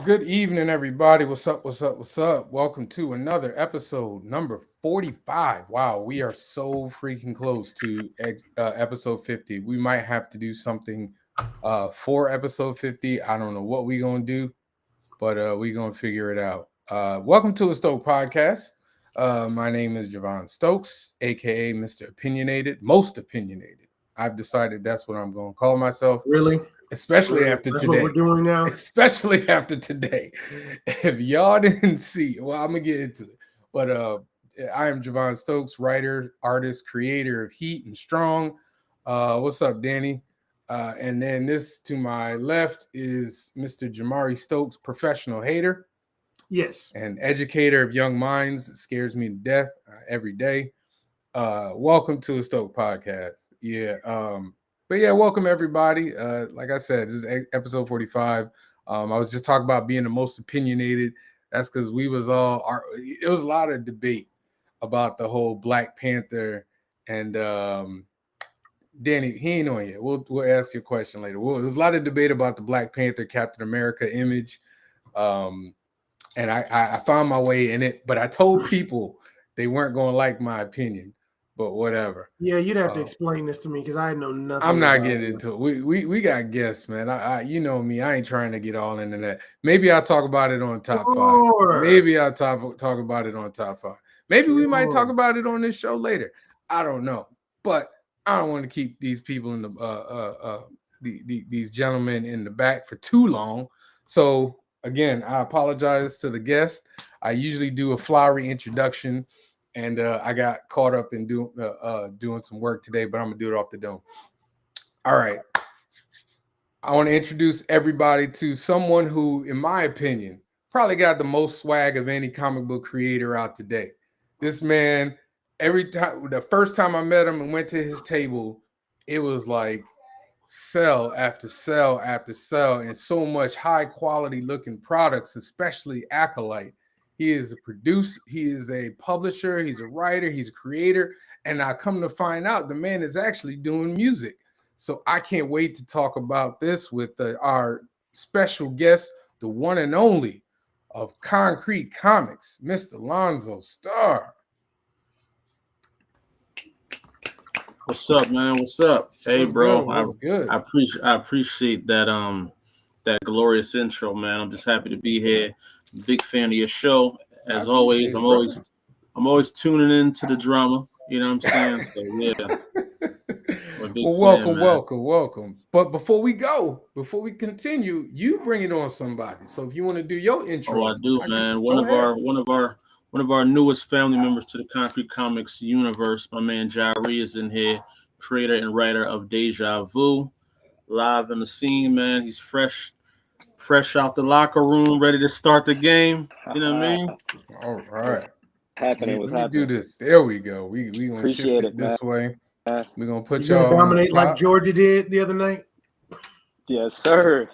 Good evening, everybody. What's up? What's up? What's up? Welcome to another episode, number 45. Wow, we are so freaking close to episode 50. We might have to do something for episode 50. I don't know what we're going to do, but we're going to figure it out. Welcome to a Stoked podcast. My name is Javon Stokes, aka Mr. Opinionated, most opinionated. I've decided that's what I'm going to call myself. Really? Especially after That's today. What we're doing now? Especially after today. If y'all didn't see, well, I'm gonna get into it. But I am Javon Stokes, writer, artist, creator of Heat and Strong. What's up, Danny? And then this to my left is Mr. Jamari Stokes, professional hater. Yes. And educator of young minds. It scares me to death every day. Welcome to a Stoked podcast. But yeah, welcome everybody. Like I said, this is episode 45. I was just talking about being the most opinionated. That's because it was a lot of debate about the whole Black Panther and Danny, he ain't on yet. We'll ask you a question later. There's a lot of debate about the Black Panther Captain America image. And I found my way in it, but I told people they weren't going to like my opinion. But whatever. Yeah, you'd have to explain this to me because I know nothing. I'm not getting into it. We got guests, man. I you know me. I ain't trying to get all into that. Maybe I'll talk about it on top 5. Maybe I'll talk about it on top 5. Maybe we might talk about it on this show later. I don't know, but I don't want to keep these people in these gentlemen in the back for too long. So again, I apologize to the guest. I usually do a flowery introduction. And I got caught up in doing some work today, but I'm going to do it off the dome. All right. I want to introduce everybody to someone who, in my opinion, probably got the most swag of any comic book creator out today. This man, the first time I met him and went to his table, it was like cell after cell after cell and so much high quality looking products, especially Acolyte. He is a producer, he is a publisher, he's a writer, he's a creator, and I come to find out the man is actually doing music. So I can't wait to talk about this with our special guest, the one and only of Konkret Comics, Mr. Lonzo Star. What's up, man? What's up? Hey, bro. Good? I appreciate that that glorious intro, man. I'm just happy to be here. Big fan of your show. As always, I'm always tuning in to the drama. You know what I'm saying? So yeah. Well, welcome. But before we continue, you bring it on somebody. So if you want to do your intro, I do, man. One of our newest family members to the Konkret Comics universe, my man Jari is in here, creator and writer of Deja Vu, live in the scene, man. He's fresh out the locker room, ready to start the game. You know what I mean? All right. Let me do this. There we go. We gonna shift it this way. We're gonna put y'all gonna dominate like Georgia did the other night. Yes, sir.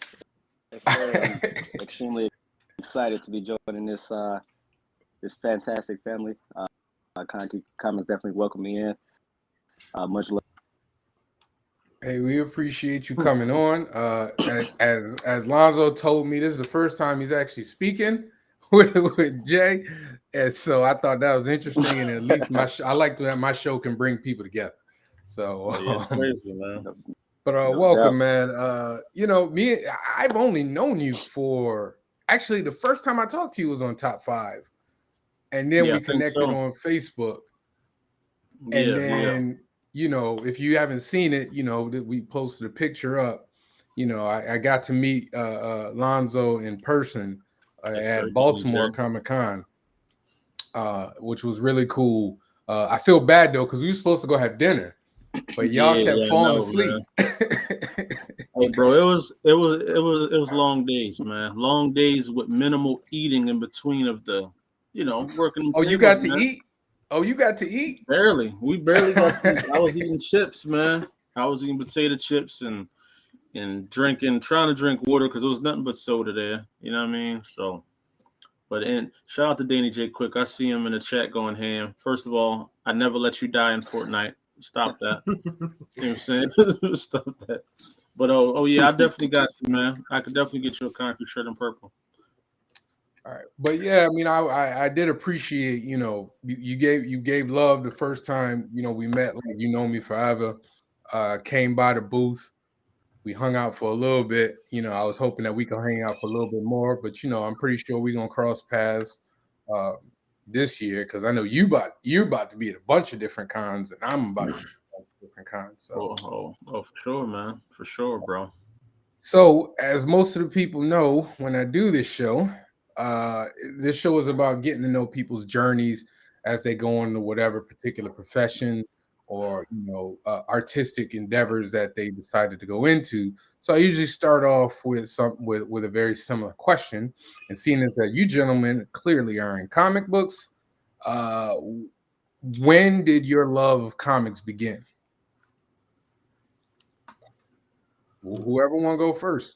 I'm extremely excited to be joining this fantastic family. Konkret Comics definitely welcome me in. Much love. Hey, we appreciate you coming on. As Lonzo told me, this is the first time he's actually speaking with Jay, and so I thought that was interesting. And at least I like that my show can bring people together. So, crazy, man. But welcome, man. You know me. I've only known you for actually the first time I talked to you was on Top 5, and then we connected on Facebook, and then. You know, if you haven't seen it, you know, that we posted a picture up. You know, I got to meet Lonzo in person at Baltimore Comic-Con, which was really cool. I feel bad though because we were supposed to go have dinner, but y'all kept falling asleep. Hey, bro, it was long days, man. Long days with minimal eating in between of the, working. Oh, you got to eat. Oh, you got to eat? Barely. We barely got to eat. I was eating chips, man. I was eating potato chips and trying to drink water because there was nothing but soda there. You know what I mean? So, and shout out to Danny J. Quick. I see him in the chat going ham. First of all, I never let you die in Fortnite. Stop that. You know what I'm saying? Stop that. But, yeah, I definitely got you, man. I could definitely get you a Konkret shirt in purple. All right, but yeah, I mean, I did appreciate, you gave love the first time, we met, like, me forever. Came by the booth, we hung out for a little bit. I was hoping that we could hang out for a little bit more, but I'm pretty sure we're gonna cross paths uh, this year, because I know you're about to be at a bunch of different cons, and I'm about to be at a bunch of different cons. So, Oh, for sure, man, for sure, bro. so as most of the people know, when I do uh, this show is about getting to know people's journeys as they go into whatever particular profession or artistic endeavors that they decided to go into. So I usually start off with with a very similar question, and seeing as that you gentlemen clearly are in comic books, uh, when did your love of comics begin? Whoever want to go first.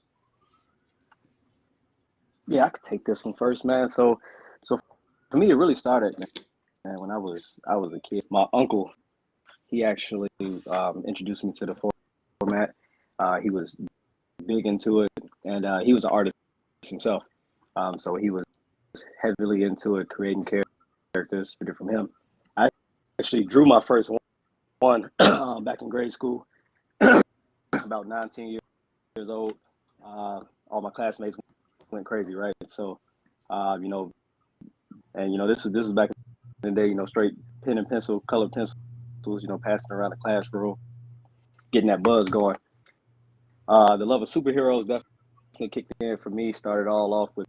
Yeah, I could take this one first, man. So for me, it really started, man, when I was a kid. My uncle, he actually introduced me to the format. He was big into it, and he was an artist himself. So he was heavily into it, creating characters from him. I actually drew my first one back in grade school, about 19 years old. All my classmates went crazy, right? So, this is back in the day, straight pen and pencil, colored pencils, passing around the classroom, getting that buzz going. The love of superheroes definitely kicked in for me. Started all off with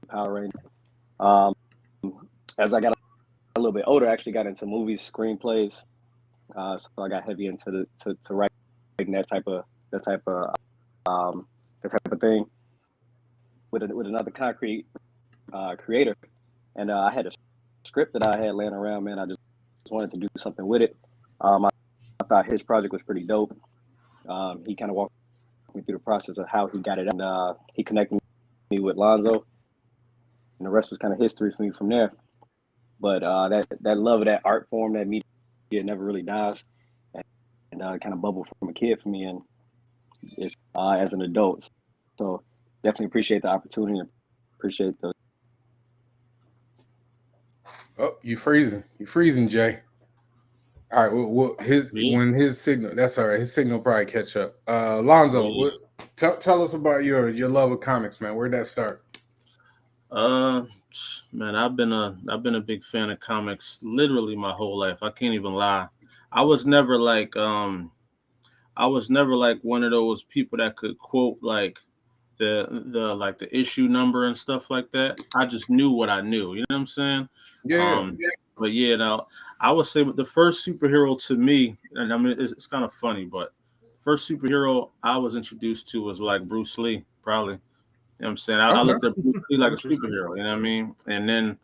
Power Rangers. As I got a little bit older, I actually got into movies, screenplays. So I got heavy into to writing that type of thing with another concrete creator, and I had a script that I had laying around. Man, I just wanted to do something with it. I thought his project was pretty dope. He kind of walked me through the process of how he got it, and he connected me with Lonzo, and the rest was kind of history for me from there. But that love of that art form, that media, never really dies, and kind of bubbled from a kid for me, and as an adult. So definitely appreciate the opportunity, and appreciate the. Oh, you freezing, Jay. All right, well, his signal, that's all right. His signal probably catch up. Lonzo, tell us about your love of comics, man. Where'd that start? Man, I've been a big fan of comics literally my whole life. I can't even lie. I was never like one of those people that could quote like the issue number and stuff like that. I just knew what I knew. You know what I'm saying? Yeah. But yeah, now I would say the first superhero to me, and I mean it's kind of funny, but first superhero I was introduced to was like Bruce Lee, probably. You know what I'm saying? I looked at Bruce Lee like a superhero, you know what I mean? And then,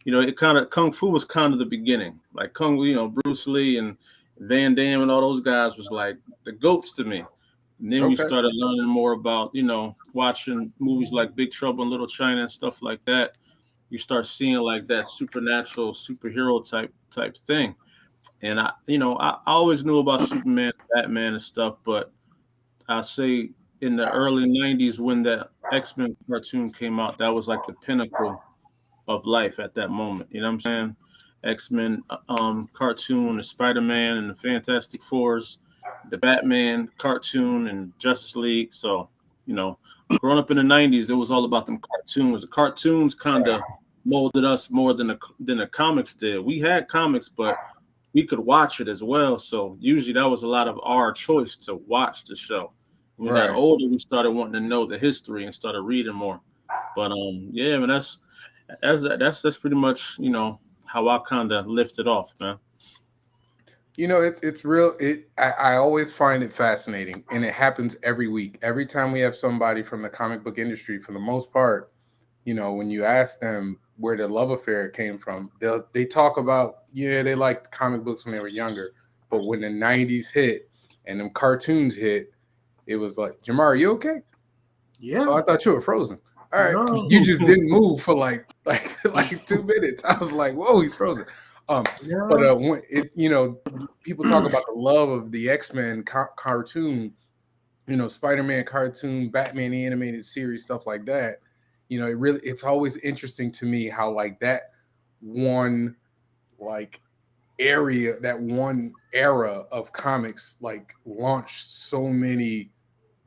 it kind of, Kung Fu was kind of the beginning. Like Bruce Lee and Van Damme and all those guys was like the goats to me. And then we started learning more about, watching movies like Big Trouble in Little China and stuff like that. You start seeing like that supernatural superhero type thing. And I always knew about Superman, Batman and stuff, but I say in the early 90s when the X-Men cartoon came out, that was like the pinnacle of life at that moment. You know what I'm saying? X-Men cartoon, the Spider-Man and the Fantastic Fours, the Batman cartoon and Justice League. So, growing up in the 90s, it was all about them cartoons. The cartoons kind of molded us more than the comics did. We had comics, but we could watch it as well. So usually that was a lot of our choice to watch the show. When we got older, we started wanting to know the history and started reading more. But yeah, man, that's pretty much how I kind of lifted off, man. It's real. I always find it fascinating, and it happens every week. Every time we have somebody from the comic book industry, for the most part, when you ask them where the love affair came from, they talk about they liked comic books when they were younger, but when the 90s hit and them cartoons hit, it was like, Jamar, you okay? Yeah. Oh, I thought you were frozen. All right, no. You just didn't move for like 2 minutes. I was like, whoa, he's frozen. But when people talk about the love of the X-Men cartoon, Spider-Man cartoon, Batman the animated series, stuff like that. you know, it's always interesting to me how like that one like that one era of comics like launched so many,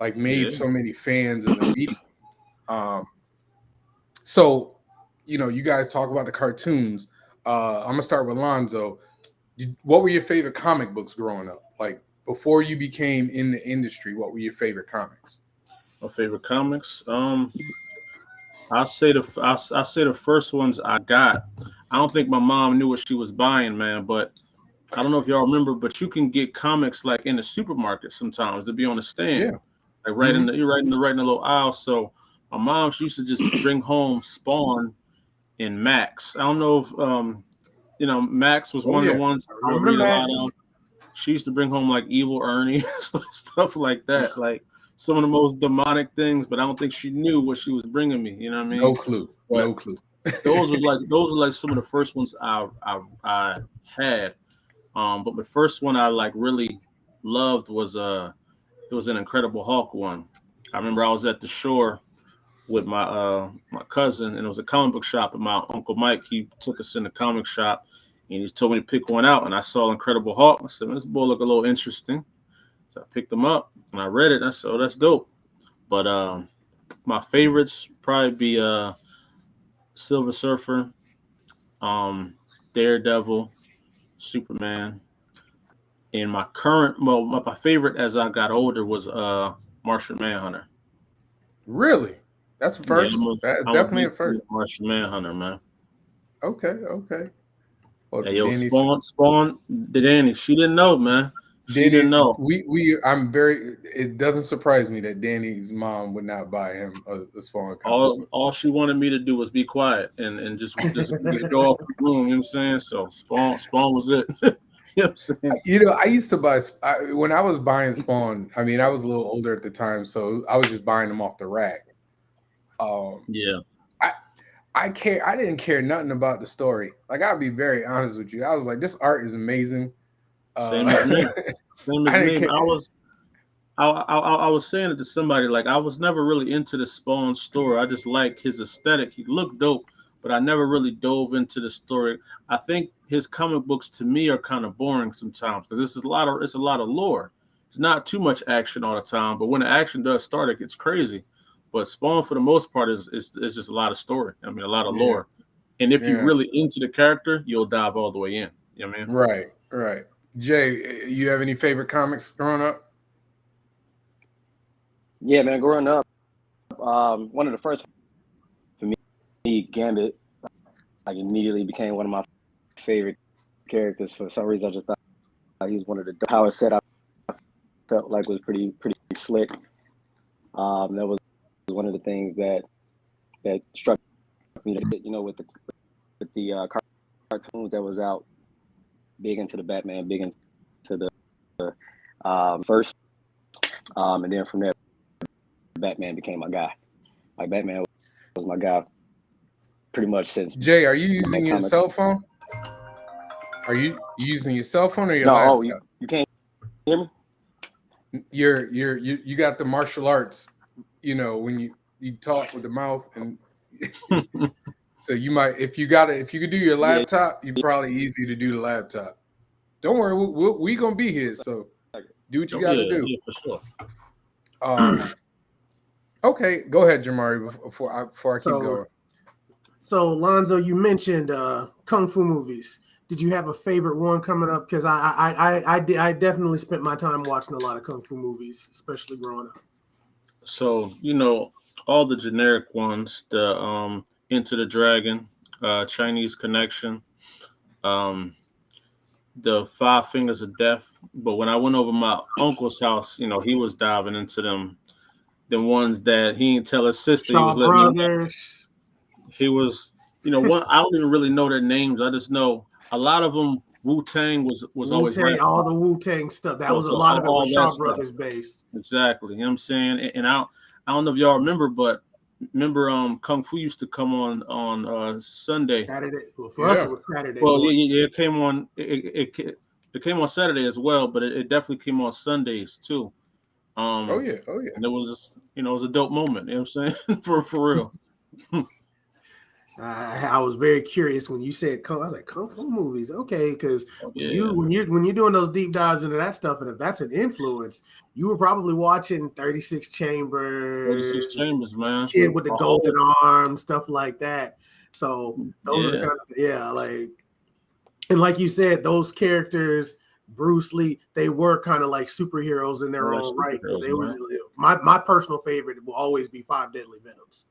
like made so many fans of the medium. So, you know, you guys talk about the cartoons. I'm gonna start with Lonzo. What were your favorite comic books growing up? Like before you became in the industry, what were your favorite comics? My favorite comics. I say the first ones I got. I don't think my mom knew what she was buying, man. But I don't know if y'all remember, but you can get comics like in the supermarket sometimes. They'll be on the stand, Yeah. like right in the right in the little aisle. So my mom, she used to just bring home Spawn and Max. I don't know if you know, Max was one of the ones I would read a lot of. She used to bring home like Evil Ernie, stuff like that, like some of the most demonic things. But I don't think she knew what she was bringing me. You know what I mean? No clue. But no clue. those were like some of the first ones I had. But the first one I like really loved was it was an Incredible Hulk one. I remember I was at the shore with my cousin, and it was a comic book shop, and my Uncle Mike, he took us in the comic shop and he told me to pick one out, and I saw Incredible Hulk. I said, this boy look a little interesting. So I picked them up and I read it and I said, oh, that's dope. But my favorites probably be Silver Surfer, Daredevil, Superman. And my favorite as I got older was Martian Manhunter. Really? That's the first. That's definitely a first. Martian Manhunter, man. Okay. Well, yeah, yo, Spawn, Danny, she didn't know, man. She didn't know. It doesn't surprise me that Danny's mom would not buy him a Spawn comic. All she wanted me to do was be quiet and just go off the room, you know what I'm saying? So Spawn was it. You know what I'm saying? You know, I used to buy when I was buying Spawn. I mean, I was a little older at the time, so I was just buying them off the rack. Yeah. I didn't care nothing about the story. Like, I'll be very honest with you. I was like, this art is amazing. Same as me. I was saying it to somebody, like, I was never really into the Spawn story. I just like his aesthetic. He looked dope, but I never really dove into the story. I think his comic books to me are kind of boring sometimes because it's a lot of lore. It's not too much action all the time, but when the action does start, it gets crazy. But Spawn, for the most part, is just a lot of story. I mean, a lot of lore. And if you're really into the character, you'll dive all the way in. You know what I mean? Right. Jay, you have any favorite comics growing up? Yeah, man, growing up, one of the first for me, Gambit, like immediately became one of my favorite characters. For some reason, I just thought he was one of the how it set up. Felt like was pretty slick. That was one of the things that struck me. You know, with the cartoons that was out, big into the Batman, big into the first, and then from there, Batman became my guy. Like Batman was my guy pretty much since. Jay, are you using your cell phone? Are you using your cell phone or your laptop? No, you can't hear me. You got the martial arts, you know, when you talk with the mouth, and so you might, if you could do your laptop, you probably easy to do the laptop. Don't worry, we gonna be here, so do what you got to do. Yeah, for sure. Okay, go ahead, Jamari, before I keep going. So, Lonzo, you mentioned kung fu movies. Did you have a favorite one coming up? Because I definitely spent my time watching a lot of kung fu movies, especially growing up. So, you know, all the generic ones, the Into the Dragon, Chinese Connection, the Five Fingers of Death. But when I went over my uncle's house, you know, he was diving into them. The ones that he didn't tell his sister. Shaw Brothers. He was, you know, one. I don't even really know their names. I just know a lot of them. Wu-Tang was always right. All the Wu-Tang stuff. That was a lot of it was Shaw Brothers based. Exactly. You know what I'm saying? And I don't know if y'all remember, but Kung Fu used to come on Sunday. Saturday. Well, for us it was Saturday. Well, yeah, it came on. It came on Saturday as well, but it definitely came on Sundays too. Oh yeah. And it was just, you know, it was a dope moment. You know what I'm saying? for real. I was very curious when you said I was like kung fu movies, okay? Because Yeah. when you're doing those deep dives into that stuff, and if that's an influence, you were probably watching 36 Chambers, 36 Chambers, man. Kid with the A Golden whole- Arm, stuff like that. So those are the Yeah. kind of like, and like you said, those characters, Bruce Lee, they were kind of like superheroes in their They're like own right. superheroes, They were man. my personal favorite will always be Five Deadly Venoms.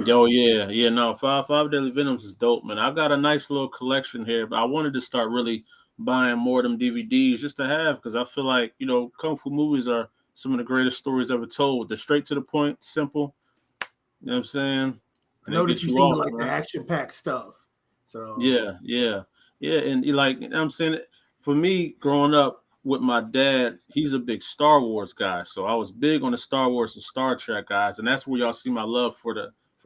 Yo, yeah, no, five Deadly Venoms is dope, man. I got a nice little collection here, but I wanted to start really buying more of them DVDs just to have, because I feel like, kung fu movies are some of the greatest stories ever told. They're straight to the point, simple. You know what I'm saying? I And they noticed get you you seem to off, like the man. action-packed stuff. So Yeah, and I'm saying, for me, growing up with my dad, he's a big Star Wars guy, so I was big on the Star Wars and Star Trek guys, and that's where y'all see my love for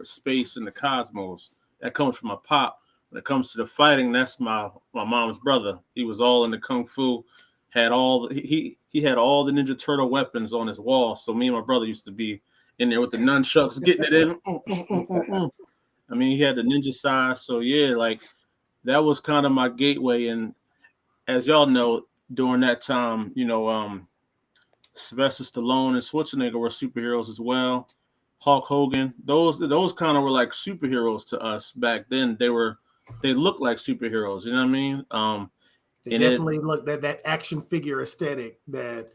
space and the cosmos. That comes from my pop. When it comes to the fighting, that's my mom's brother. He was all in the kung fu, had he had all the Ninja Turtle weapons on his wall. So me and my brother used to be in there with the nunchucks, getting it in. I mean, he had the ninja side, so yeah, like that was kind of my gateway. And as y'all know, during that time, Sylvester Stallone and Schwarzenegger were superheroes as well. Hulk Hogan, those kind of were like superheroes to us back then. They looked like superheroes, you know what I mean? they And definitely look that action figure aesthetic that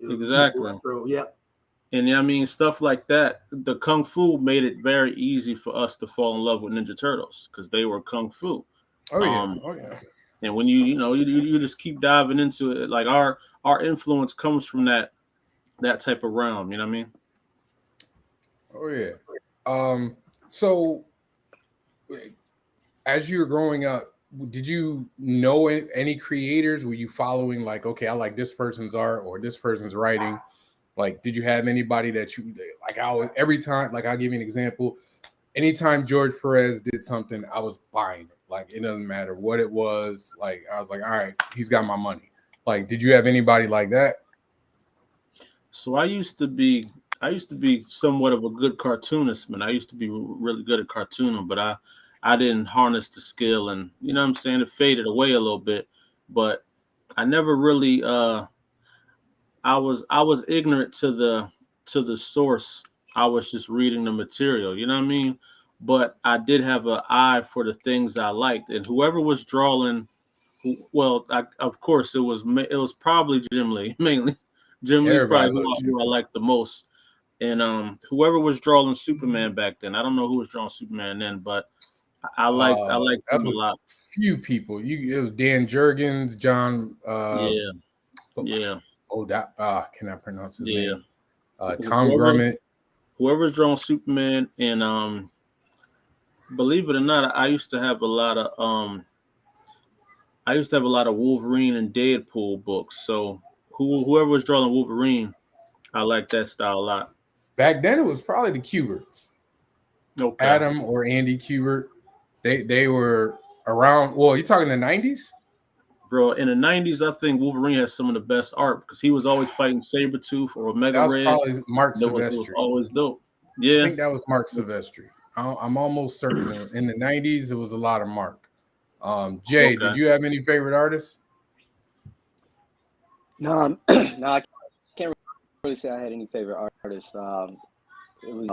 exactly. Yep. And I mean, stuff like that. The Kung Fu made it very easy for us to fall in love with Ninja Turtles because they were Kung Fu. Oh yeah, Um, oh yeah. and when you just keep diving into it, like our influence comes from that type of realm. You know what I mean? Oh yeah. So as you were growing up, did you know any creators? Were you following like, okay, I like this person's art or this person's writing? Like, did you have anybody that you like? Every time, like, I'll give you an example. Anytime George Perez did something, I was buying it. Like, it doesn't matter what it was. Like, I was like, all right, he's got my money. Like, did you have anybody like that? So I used to be somewhat of a good cartoonist, man. I used to be really good at cartooning, but I didn't harness the skill, and you know what I'm saying, it faded away a little bit. But I never really I was ignorant to the source. I was just reading the material, you know what I mean? But I did have an eye for the things I liked, and whoever was drawing, well, of course it was probably Jim Lee mainly. Jim Lee's probably Everybody who loves you. I liked the most, and whoever was drawing Superman back then. I don't know who was drawing Superman then, but I liked That him was a a lot. few people. It was Dan Jurgens, John. Yeah, yeah, Can I pronounce his yeah. name? Tom Whoever Grummett. whoever's drawing Superman, and believe it or not, I used to have a lot of Wolverine and Deadpool books. So whoever was drawing Wolverine, I like that style a lot. Back then, it was probably the Kuberts, Okay, Adam or Andy Kubert. They were around. Well, you talking the '90s? bro. In the '90s, I think Wolverine has some of the best art because he was always fighting Sabretooth or Omega That was Red. probably Mark It was Silvestri. always dope. I Yeah. think that was Mark Silvestri. I'm almost certain. In the '90s, it was a lot of Mark. Jay, Okay. did you have any favorite artists? No, no, I can't really say I had any favorite artists. It was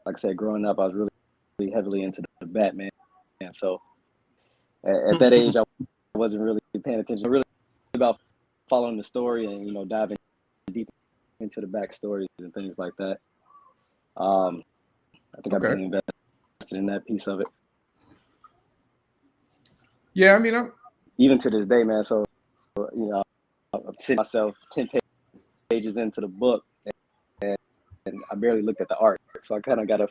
like I said, growing up, I was really heavily into the Batman, and so at that age, I wasn't really paying attention. Really about following the story and diving deep into the backstories and things like that. I think I've Okay. been invested in that piece of it, Yeah, I mean, even to this day, man. So I'm sitting myself 10 pages into the book, and I barely looked at the art, so I kind of got to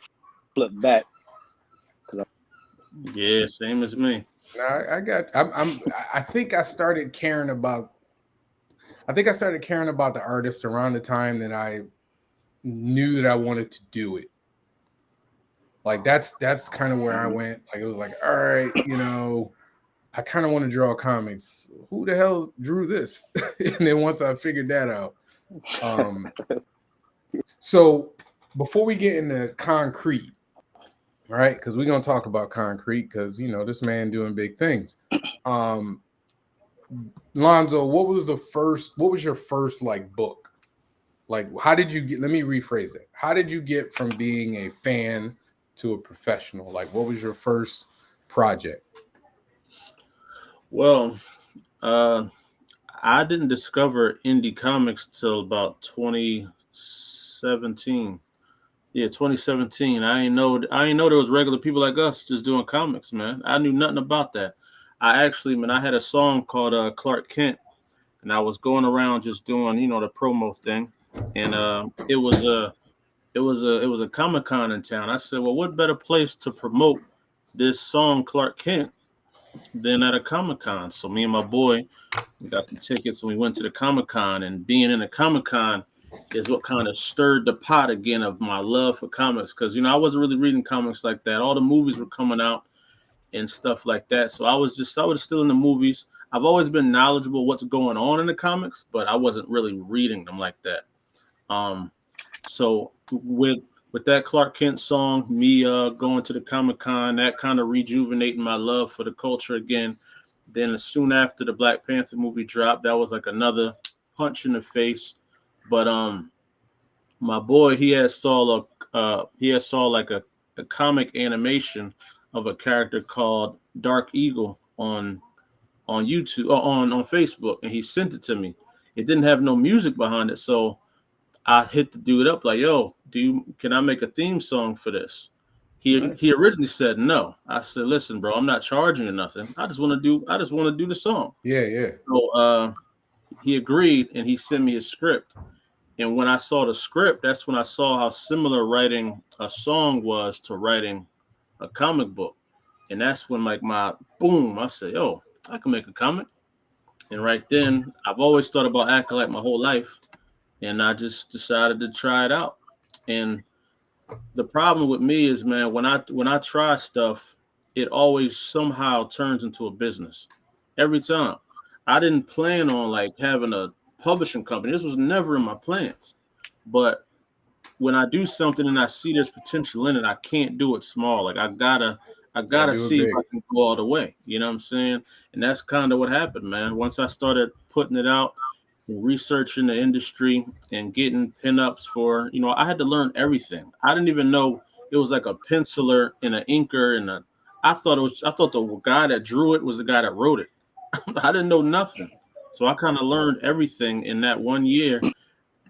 flip back. Yeah, same as me. I think I started caring about. I think I started caring about the artist around the time that I knew that I wanted to do it. Like that's kind of where I went. Like it was like, all right, I kind of want to draw comics. Who the hell drew this? And then once I figured that out, so before we get into concrete, right? Because we're gonna talk about Konkret because you know this man doing big things. Lonzo, what was your first like book? Like, how did you get? Let me rephrase it. How did you get from being a fan to a professional? Like, what was your first project? Well, I didn't discover indie comics till about 2017. Yeah, 2017. I ain't know there was regular people like us just doing comics, man. I knew nothing about that. I had a song called Clark Kent, and I was going around just doing, the promo thing. And it was a Comic-Con in town. I said, well, what better place to promote this song Clark Kent than at a Comic-Con? So me and my boy, we got some tickets and we went to the Comic-Con, and being in a Comic-Con is what kind of stirred the pot again of my love for comics. Because, I wasn't really reading comics like that. All the movies were coming out and stuff like that. So I was still in the movies. I've always been knowledgeable what's going on in the comics, but I wasn't really reading them like that. So with that Clark Kent song, me going to the Comic-Con, that kind of rejuvenating my love for the culture again. Then soon after the Black Panther movie dropped, that was like another punch in the face. But my boy, he had saw like a comic animation of a character called Dark Eagle on YouTube on Facebook, and he sent it to me. It didn't have no music behind it, so I hit the dude up like, "Yo, can I make a theme song for this?" He originally said no. I said, "Listen, bro, I'm not charging you nothing. I just want to do the song." Yeah. So he agreed, and he sent me his script. And when I saw the script, that's when I saw how similar writing a song was to writing a comic book. And that's when like my boom, I said, "Yo, I can make a comic." And right then, I've always thought about Acolyte my whole life, and I just decided to try it out. And the problem with me is, man, when I try stuff, it always somehow turns into a business. Every time. I didn't plan on like having a publishing company. This was never in my plans. But when I do something and I see there's potential in it, I can't do it small. Like I gotta do it see if big. I can go all the way. You know what I'm saying? And that's kind of what happened, man. Once I started putting it out, researching the industry and getting pinups for, I had to learn everything. I didn't even know it was like a penciler and an inker I thought the guy that drew it was the guy that wrote it. I didn't know nothing. So I kind of learned everything in that 1 year.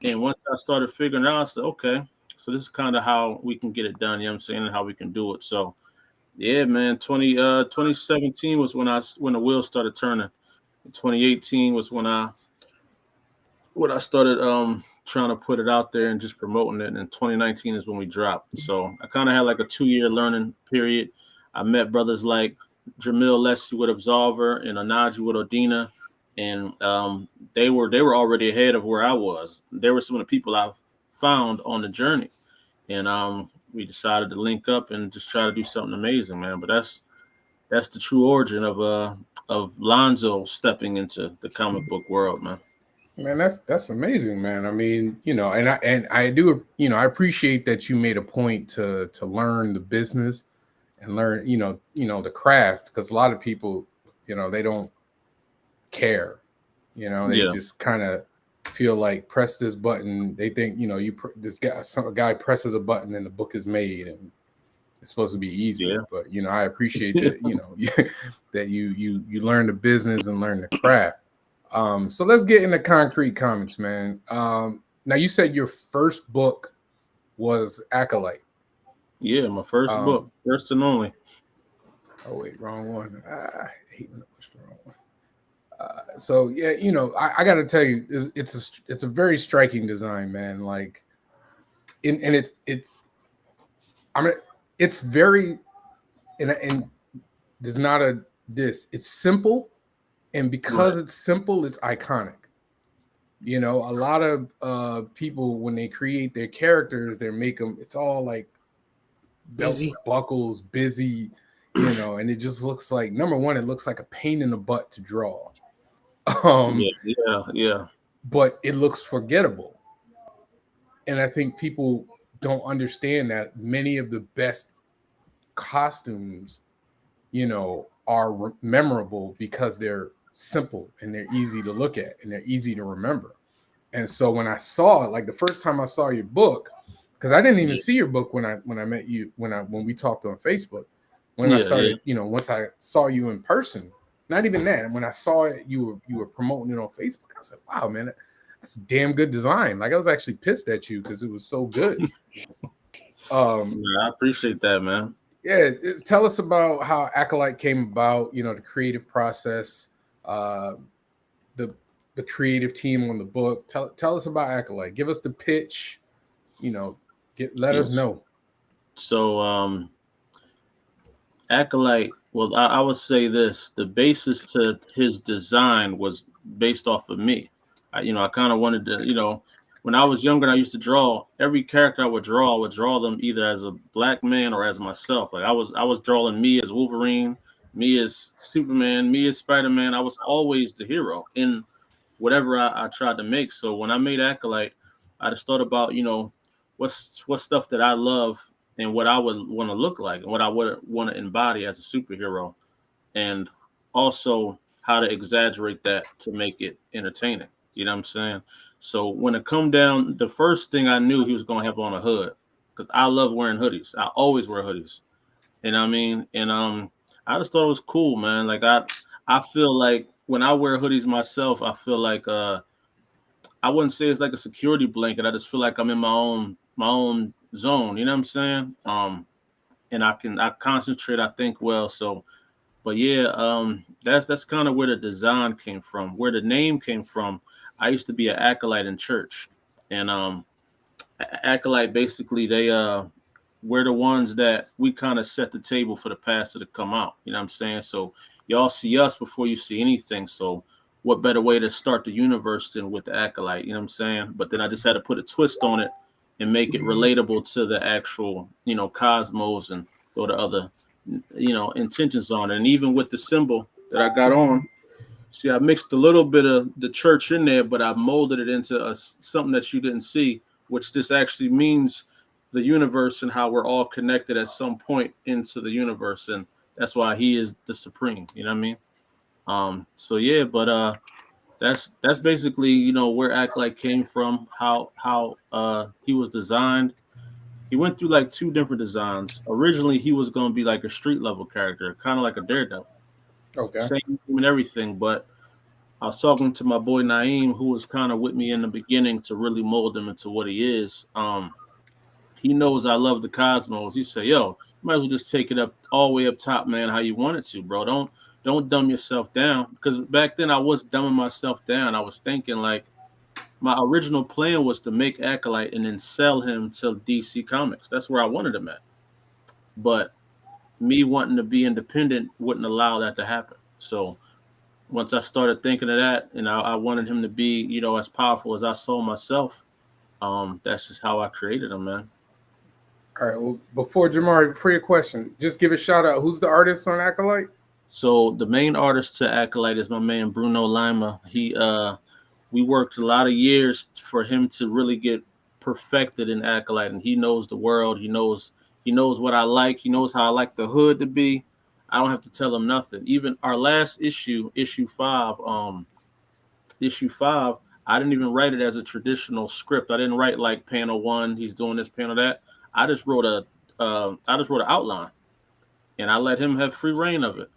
And once I started figuring it out, I said, okay, so this is kind of how we can get it done, you know what I'm saying, and how we can do it. So yeah, man, 2017 was when the wheels started turning. 2018 was when I started trying to put it out there and just promoting it. And 2019 is when we dropped. So I kind of had like a 2-year learning period. I met brothers like Jamil Leslie with Absolver and Anaji with Odina, and they were already ahead of where I was. They were some of the people I've found on the journey, and we decided to link up and just try to do something amazing, man. But that's the true origin of Lonzo stepping into the comic book world, man. Man, that's amazing, man. I mean, and I do, I appreciate that you made a point to learn the business and learn, the craft, because a lot of people, they don't care, they just kind of feel like press this button. They think, a guy presses a button and the book is made and it's supposed to be easy. Yeah. But I appreciate that, that you learn the business and learn the craft. So let's get into Konkret Comics, man. Now you said your first book was Acolyte. Yeah, my first book, first and only. Oh wait, wrong one. I hate when I push the wrong one. So yeah, I got to tell you, it's a very striking design, man. Like, and it's very, and there's not a this. It's simple. And because it's simple, it's iconic. A lot of people, when they create their characters, they make them, it's all like belts, buckles, busy, and it just looks like, number one, it looks like a pain in the butt to draw. Yeah. But it looks forgettable. And I think people don't understand that many of the best costumes, are memorable because they're simple and they're easy to look at and they're easy to remember. And so when I saw it, like the first time I saw your book, because I didn't even see your book when I met you, when we talked on Facebook, when I started, once I saw you in person, not even that. When I saw it, you were promoting it on Facebook. I was like, wow, man, that's a damn good design. Like I was actually pissed at you because it was so good. I appreciate that, man. Yeah, tell us about how Acolyte came about. The creative process, the creative team on the book. Tell us about Acolyte. Give us the pitch. Let us know. So, Acolyte. Well, I would say this: the basis to his design was based off of me. I kind of wanted to, when I was younger, and I used to draw. Every character I would draw them either as a black man or as myself. Like I was drawing me as Wolverine, me as Superman, me as Spider-Man. I was always the hero in whatever I tried to make. So when I made Acolyte, I just thought about, what stuff that I love and what I would want to look like and what I would want to embody as a superhero, and also how to exaggerate that to make it entertaining. You know what I'm saying? So when it come down, the first thing I knew he was going to have on a hood, because I love wearing hoodies. I always wear hoodies. You know what I mean? And I just thought it was cool, man. Like I feel like when I wear hoodies myself, I feel like I wouldn't say it's like a security blanket. I just feel like I'm in my own zone. You know what I'm saying? And I concentrate. I think well. So, but yeah, that's kind of where the design came from, where the name came from. I used to be an acolyte in church, and acolyte basically we're the ones that we kind of set the table for the pastor to come out. You know what I'm saying? So y'all see us before you see anything. So what better way to start the universe than with the acolyte? You know what I'm saying? But then I just had to put a twist on it and make it relatable to the actual, cosmos, and go to other, intentions on it. And even with the symbol that I got on, see, I mixed a little bit of the church in there, but I molded it into something that you didn't see, which this actually means the universe and how we're all connected at some point into the universe. And that's why he is the supreme. You know what I mean? So yeah, but that's basically, where Acolyte came from, how he was designed. He went through like two different designs. Originally, he was going to be like a street level character, kind of like a Daredevil. Okay. Same and everything, but I was talking to my boy Naeem, who was kind of with me in the beginning to really mold him into what he is. He knows I love the cosmos. He said, "Yo, you might as well just take it up all the way up top, man. How you want it to, bro? Don't dumb yourself down." Because back then I was dumbing myself down. I was thinking like my original plan was to make Acolyte and then sell him to DC Comics. That's where I wanted him at. But me wanting to be independent wouldn't allow that to happen. So once I started thinking of that, and I wanted him to be, as powerful as I saw myself, that's just how I created him, man. All right. Well, before your question, just give a shout out. Who's the artist on Acolyte? So the main artist to Acolyte is my man Bruno Lima. We worked a lot of years for him to really get perfected in Acolyte, and he knows the world. He knows what I like. He knows how I like the hood to be. I don't have to tell him nothing. Even our last issue 5, I didn't even write it as a traditional script. I didn't write like panel 1, he's doing this, panel that. I just wrote an outline, and I let him have free reign of it.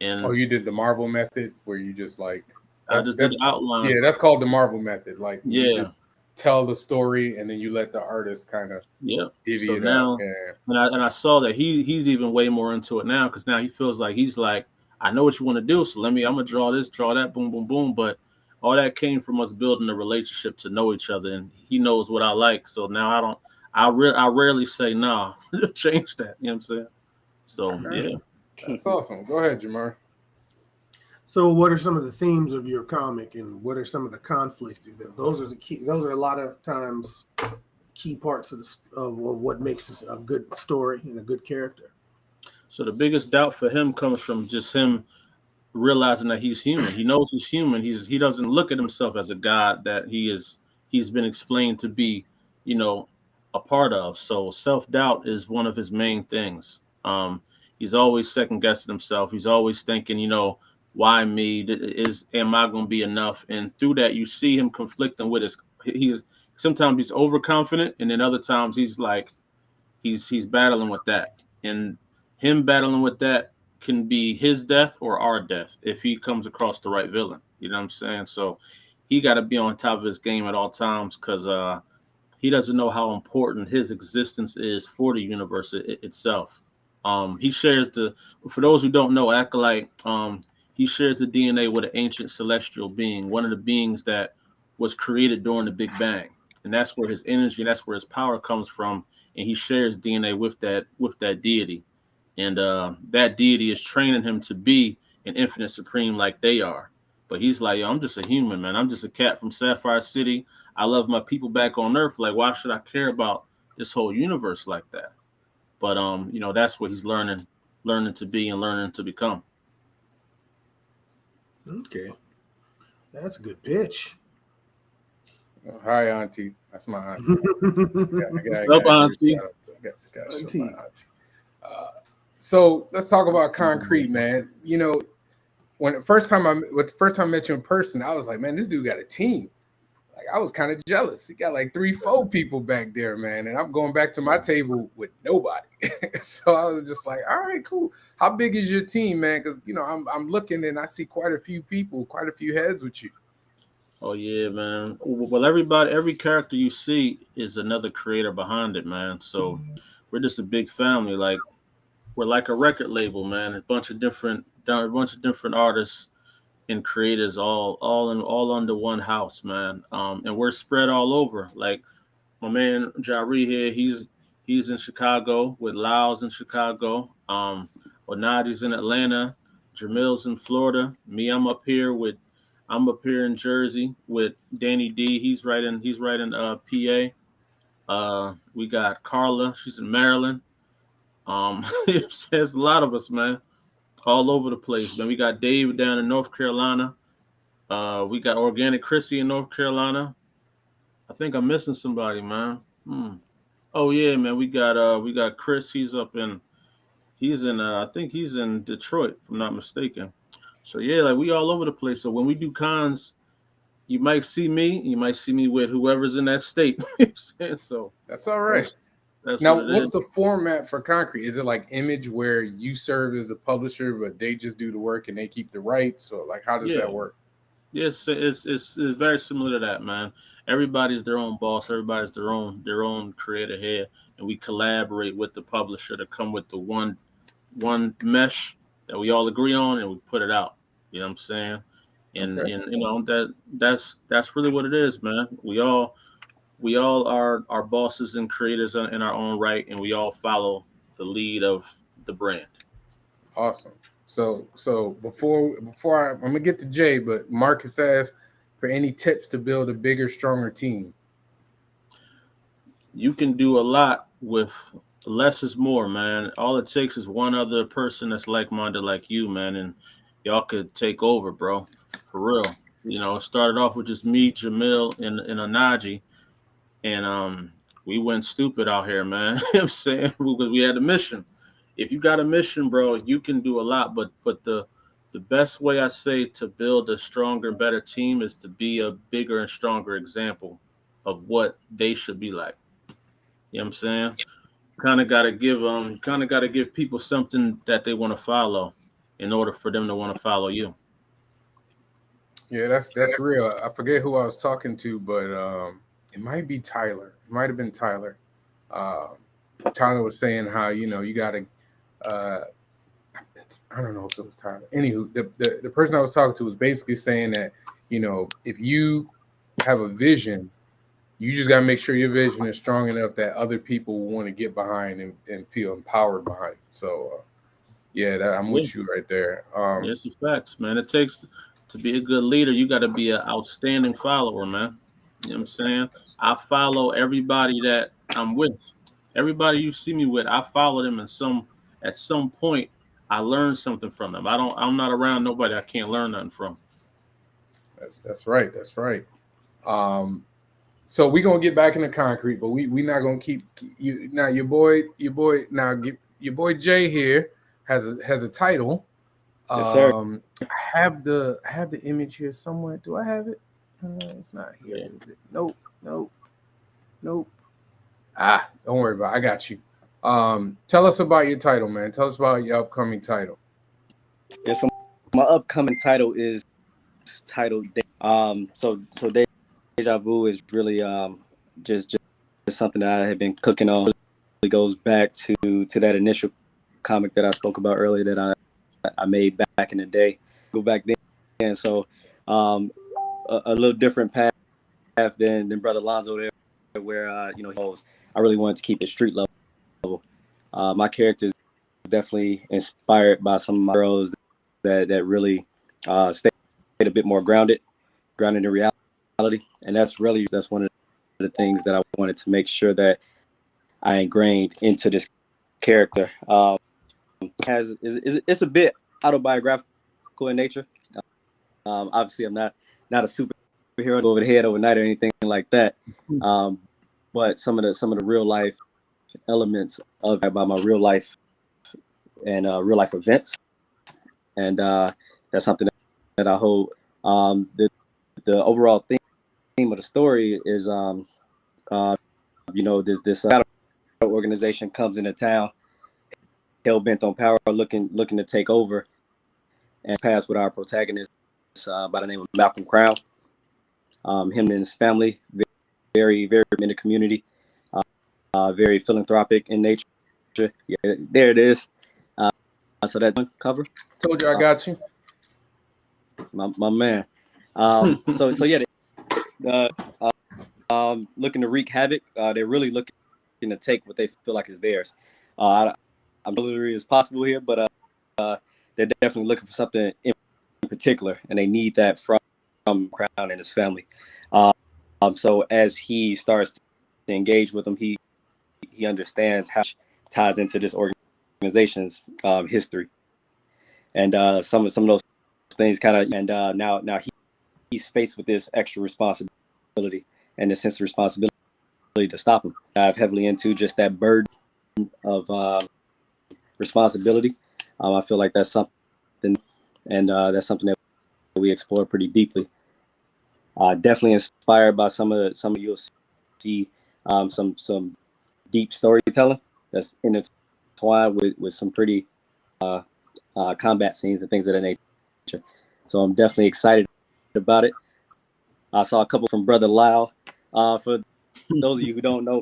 And you did the Marvel method where you just like I just did the outline. Yeah, that's called the Marvel method. Like you Yeah. just tell the story and then you let the artist kind of divvy it now, up. And I saw that he's even way more into it now, because now he feels like he's like, I know what you want to do, so I'm gonna draw this, draw that, boom, boom, boom. But all that came from us building a relationship to know each other, and he knows what I like. So now I rarely say nah, change that. You know what I'm saying? So yeah. That's awesome. Go ahead, Jamar. So, what are some of the themes of your comic, and what are some of the conflicts? Those are the key. Those are a lot of times key parts of what makes a good story and a good character. So the biggest doubt for him comes from just him realizing that he's human. He knows he's human. He doesn't look at himself as a god that he's been explained to be, a part of. So self-doubt is one of his main things. He's always second guessing himself. He's always thinking, why me? Am I going to be enough? And through that, you see him conflicting with sometimes he's overconfident, and then other times he's like, he's battling with that. And him battling with that can be his death or our death if he comes across the right villain. You know what I'm saying? So he got to be on top of his game at all times, because he doesn't know how important his existence is for the universe itself. He shares for those who don't know, Acolyte, he shares the DNA with an ancient celestial being, one of the beings that was created during the Big Bang. And that's where his energy, that's where his power comes from. And he shares DNA with that deity. And that deity is training him to be an infinite supreme like they are. But he's like, yo, I'm just a human, man. I'm just a cat from Sapphire City. I love my people back on Earth. Like, why should I care about this whole universe like that? But that's what he's learning to be and learning to become. Okay, that's a good pitch. Oh, hi, Auntie. That's my auntie. Auntie. Auntie. So let's talk about Konkret, man. When the first time I met you in person, I was like, man, this dude got a team. Like, I was kind of jealous. He got like 3-4 people back there, man. And I'm going back to my table with nobody. So I was just like, all right, cool. How big is your team, man? Because, I'm looking and I see quite a few people, quite a few heads with you. Oh, yeah, man. Well, every character you see is another creator behind it, man. So we're just a big family. Like, we're like a record label, man. A bunch of different artists and creators all under one house, man. And we're spread all over. Like my man Jari here, he's in Chicago with Lyle's in Chicago. Onadi's in Atlanta, Jamil's in Florida. Me, I'm up here in Jersey with Danny D. He's right in PA. We got Carla, she's in Maryland. There's a lot of us, man, all over the place, man. We got Dave down in North Carolina. We got Organic Chrissy in North Carolina. I think I'm missing somebody, man. Oh yeah, man. We got Chris. I think he's in Detroit, if I'm not mistaken. So yeah, like we all over the place. So when we do cons, you might see me with whoever's in that state. So that's all right. Now, what's the format for Konkret? Is it like Image where you serve as a publisher, but they just do the work and they keep the rights? So, like, how does that work? Yes, it's very similar to that, man. Everybody's their own boss. Everybody's their own creator here, and we collaborate with the publisher to come with the one mesh that we all agree on, and we put it out. You know what I'm saying? And Okay. and that's really what it is, man. We all are bosses and creators in our own right, and we all follow the lead of the brand. Awesome. So before I'm gonna get to Jay, but Marcus asked for any tips to build a bigger, stronger team. You can do a lot with less is more, man. All it takes is one other person that's like-minded like you, man, and y'all could take over, bro. For real. It started off with just me, Jamil, and Anaji. And we went stupid out here, man. You know what I'm saying? Because we had a mission. If you got a mission, bro, you can do a lot. But the best way I say to build a stronger, better team is to be a bigger and stronger example of what they should be like. You know what I'm saying? Kind of gotta give people something that they want to follow in order for them to want to follow you. Yeah, that's real. I forget who I was talking to, but it might be Tyler. It might have been Tyler. Tyler was saying how you gotta. I don't know if it was Tyler. Anywho, the person I was talking to was basically saying that if you have a vision, you just gotta make sure your vision is strong enough that other people will want to get behind and feel empowered behind it. So I'm with you right there. Yes, it's facts, man. It takes to be a good leader. You got to be an outstanding follower, man. You know what I'm saying? I follow everybody that I'm with. Everybody you see me with, I follow them at some point. I learn something from them. I'm not around nobody I can't learn nothing from. That's right. That's right. So we're gonna get back into Konkret, but we not gonna keep you now. Your boy now your boy Jay here has a title. Yes, sir. I have the image here somewhere. Do I have it? It's not here, is it? Nope. Ah, don't worry about it. I got you. Tell us about your title, man. Tell us about your upcoming title. Yeah, so my upcoming title is titled so Deja Vu is really just something that I have been cooking on. It goes back to that initial comic that I spoke about earlier that I made back in the day. Go back then, and so a little different path than Brother Lonzo there, where I really wanted to keep it street level. My character is definitely inspired by some of my heroes that really stayed a bit more grounded in reality, and that's one of the things that I wanted to make sure that I ingrained into this character. It's a bit autobiographical in nature. Obviously, I'm not a superhero over the head overnight or anything like that. But some of the real life elements of about my real life and real life events, and that's something that I hold. The overall theme of the story is this organization comes into town, hell bent on power, looking to take over, and pass with our protagonist by the name of Malcolm Crown. Him and his family, very very in the community, very philanthropic in nature. Yeah, there it is. So that cover. Told you I got you. My man. So yeah, looking to wreak havoc. They're really looking to take what they feel like is theirs. I'm delivery as possible here, but they're definitely looking for something in particular, and they need that from Crown and his family. So as he starts to engage with them, he understands how it ties into this organization's history, and some of those things kind of. And now he's faced with this extra responsibility and this sense of responsibility to stop him. Dive heavily into just that burden of responsibility. I feel like that's something, and that's something that we explore pretty deeply. Definitely inspired by some of you'll see some deep storytelling that's intertwined with some pretty combat scenes and things of that nature. So I'm definitely excited about it. I saw a couple from Brother Lau. For those of you who don't know,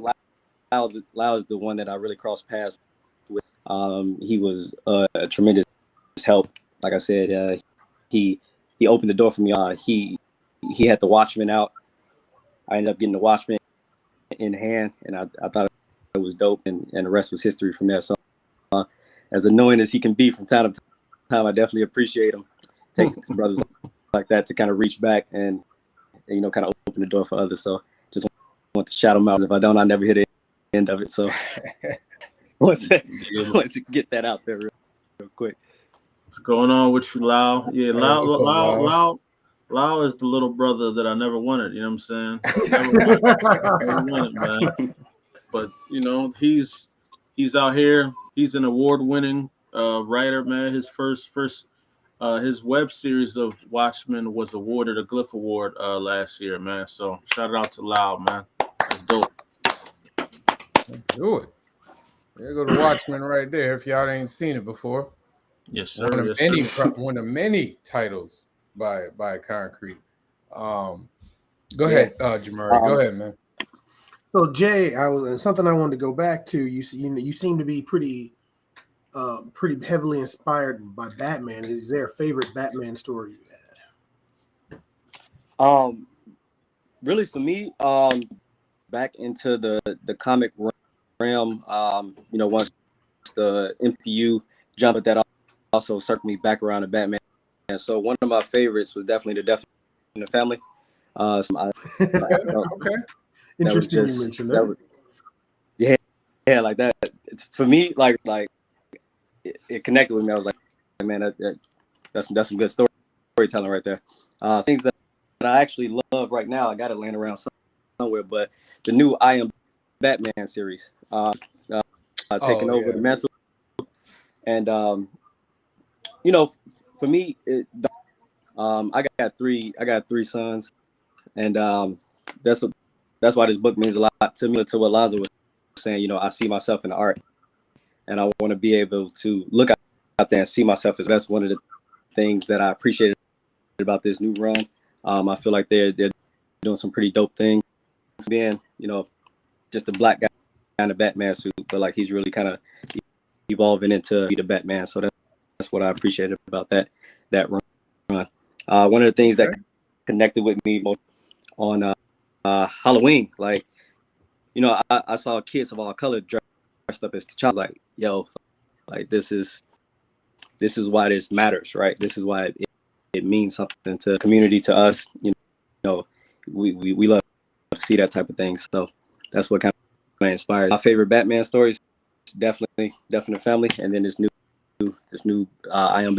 Lau is the one that I really crossed paths with. He was a tremendous help. Like I said, he opened the door for me. He had the Watchmen out. I ended up getting the Watchmen in hand, and I thought it was dope, and the rest was history from there. So as annoying as he can be from time to time, I definitely appreciate him. Take some brothers like that to kind of reach back and kind of open the door for others. So just want to shout him out. If I don't, I never hit the end of it. So want to get that out there real quick. What's going on with you, Lau? Yeah, Hey, what's up, Lau? Lau is the little brother that I never wanted. You know what I'm saying? Never wanted, man. But he's out here. He's an award-winning writer, man. His first his web series of Watchmen was awarded a Glyph Award last year, man. So shout out to Lau, man. That's dope. Do it. There go the Watchmen right there. If y'all ain't seen it before, Yes, sir. one of many titles by Konkret. Go ahead, Jamari. Go ahead, man. So Jay, something I wanted to go back to. You seem to be pretty heavily inspired by Batman. Is there a favorite Batman story you had? Really for me, back into the comic realm. Once the MCU jumped, that also circled me back around to Batman. And so one of my favorites was definitely the Death in the Family. Okay. Interesting you mentioned that. Yeah, like that. For me, like it connected with me. I was like, man, that's some good storytelling right there. Things that I actually love right now. I got it laying around somewhere, but the new I Am Batman series, taking over the mantle And you know, for me, I got three sons, and that's why this book means a lot to me. To what Lonzo was saying, you know, I see myself in the art, and I want to be able to look out there and see myself as that's one of the things that I appreciated about this new run. I feel like they're doing some pretty dope things. Being, you know, just a black guy in a Batman suit, but like he's really kind of evolving into the Batman. So that's what I appreciated about that run. One of the things that connected with me on Halloween, like, you know, I saw kids of all colors dressed up as T'Challa. Like, yo, like this is why this matters, right? This is why it means something to the community, to us. You know, we love to see that type of thing. So that's what kind of inspired my favorite Batman stories. Definitely family, and then this new I Am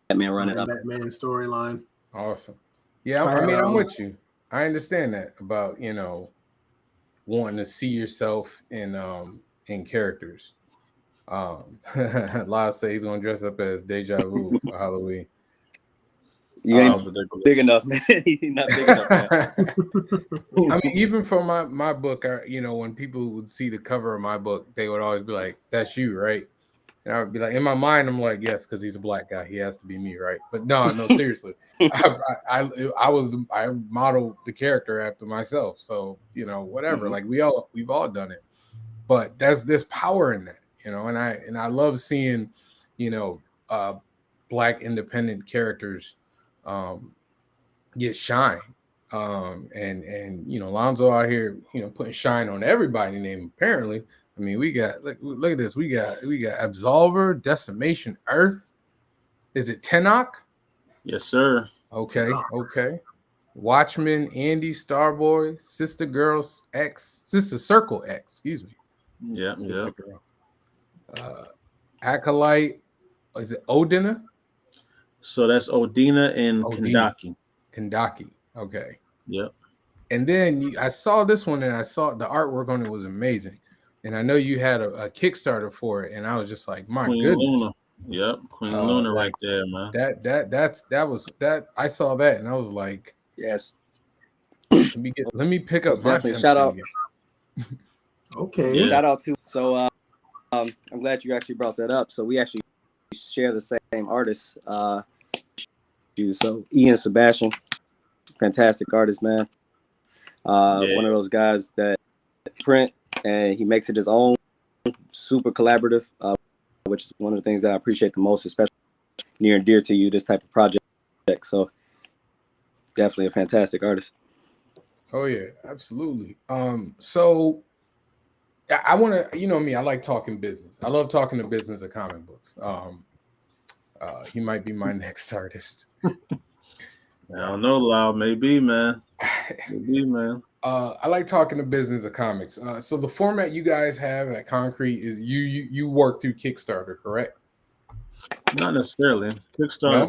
Batman running up. Batman storyline. Awesome. Yeah, I mean, I'm with you. I understand that about, you know, wanting to see yourself in characters. Lyle say he's gonna dress up as Deja Vu for Halloween. You ain't big enough, man. He's not big enough, man. I mean, even for my book, you know, when people would see the cover of my book, they would always be like, "That's you, right?" And I would be like, in my mind, I'm like, "Yes," because he's a black guy, he has to be me, right? But no, seriously, I modeled the character after myself, so you know, whatever. Like we've all done it, but there's power in that, you know, and I love seeing, you know, black independent characters get shine. And you know, Lonzo out here, you know, putting shine on everybody's name. Apparently, I mean, we got look at this. We got Absolver, Decimation Earth. Is it Tenok? Yes, sir. Okay. Watchmen, Andy, Starboy, Sister Girls X, Sister Circle X. Excuse me. Yeah, Sister Girl. Acolyte. Is it Odina? So that's Odina and Kandaki. Okay. Yep. And then I saw this one, and I saw the artwork on it was amazing. And I know you had a Kickstarter for it, and I was just like, my Queen goodness. Luna. Yep, Queen Luna right there, man. That I saw that, and I was like, yes. Let me pick up my definitely shout out. Okay. Yeah. Shout out to I'm glad you actually brought that up. So we actually share the same artist. So Ian Sebastian, fantastic artist, man. One of those guys that print and he makes it his own, super collaborative, which is one of the things that I appreciate the most, especially near and dear to you, this type of project. So definitely a fantastic artist. Oh yeah, absolutely. So I want to, you know me, I like talking business. I love talking to business of comic books. He might be my next artist. I don't know, Lyle. Maybe, man. I like talking to business of comics. So the format you guys have at Konkret is you work through Kickstarter, correct? Not necessarily. Kickstarter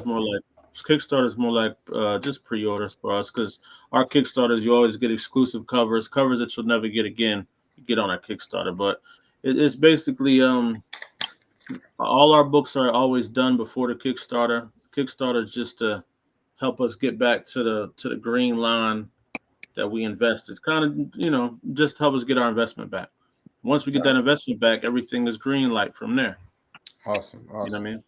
is more like just pre-orders for us, because our Kickstarters, you always get exclusive covers that you'll never get again. You get on our Kickstarter, but it's basically all our books are always done before the Kickstarter. Kickstarter is just to help us get back to the green line that we invested. Kind of, you know, just help us get our investment back. Once we get that investment back, everything is green light from there. Awesome. You know what I mean?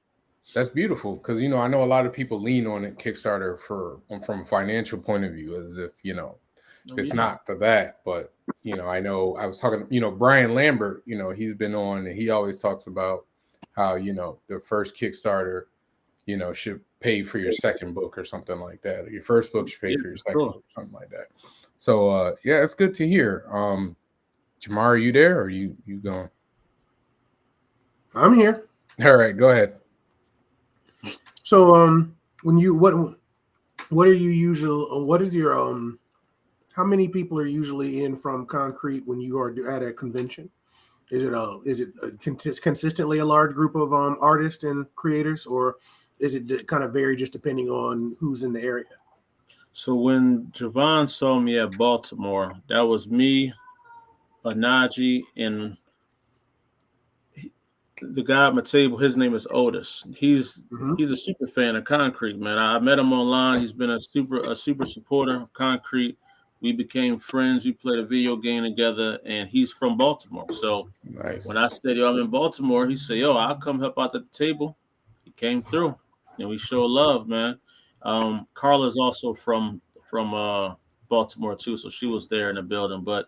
That's beautiful, because you know I know a lot of people lean on it Kickstarter from a financial point of view, as if, you know, it's not for that. But you know, I know I was talking, you know, Brian Lambert, you know, he's been on and he always talks about how, you know, the first Kickstarter, you know, should pay for your second book or something like that. Or your first book should pay for your second book, something like that. So yeah, it's good to hear. Jamar, are you there, or are you going? I'm here. All right, go ahead. So when you what are you usually, what is your how many people are usually in from Konkret when you are at a convention? Is it consistently a large group of artists and creators, or is it kind of vary just depending on who's in the area? So when Javon saw me at Baltimore, that was me, Anaji, and the guy at my table, his name is Otis. He's Mhm. he's a super fan of Concrete, man. I met him online. He's been a super supporter of Concrete. We became friends. We played a video game together, and he's from Baltimore. So Nice. when I said, "Yo, I'm in Baltimore," he said, "Yo, I'll come help out at the table." He came through, and we show love, man. Carla's also from Baltimore too, so she was there in the building. But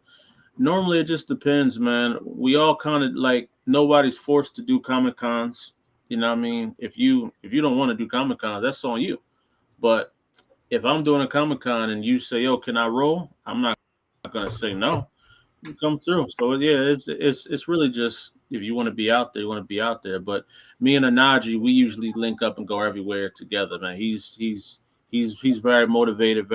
normally it just depends, man. We all kind of like nobody's forced to do Comic Cons. You know what I mean? If you don't want to do Comic Cons, that's on you. But if I'm doing a Comic Con and you say, "Yo, can I roll?" I'm not gonna say no. You come through. So yeah, it's really just if you want to be out there, you want to be out there. But me and Anaji, we usually link up and go everywhere together, man. He's very motivated,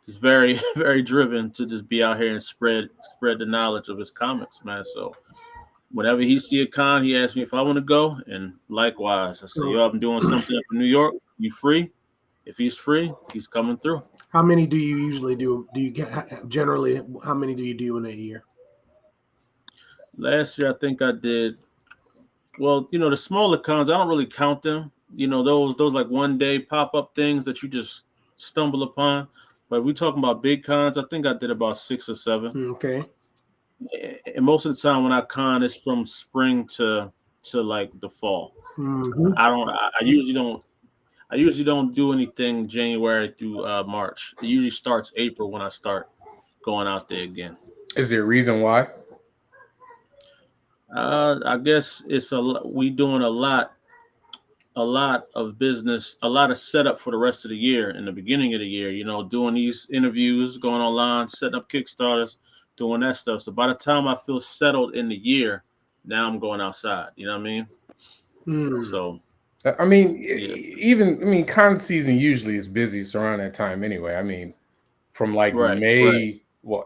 he's very very driven to just be out here and spread the knowledge of his comics, man. So whenever he see a con, he asks me if I want to go, and likewise, I say, So, "Yo, I'm doing something up in New York. You free?" If he's free, he's coming through. how many do you usually do? Do you get generally? How many do you do in a year? Last year, I think I did. Well, the smaller cons, I don't really count them. Those like 1 day pop up things that you just stumble upon. But if we talking about big cons, I think I did about 6 or 7. Okay. And most of the time when I con, it's from spring to like the fall. Hmm. I usually don't do anything January through March. It usually starts April when I start going out there again. Is there a reason why? I guess we doing a lot of business, a lot of setup for the rest of the year. In the beginning of the year, doing these interviews, going online, setting up Kickstarters, doing that stuff. So by the time I feel settled in the year, now I'm going outside. You know what I mean? Hmm. So I mean, yeah. con season usually is busy around that time anyway. I mean, from like Right.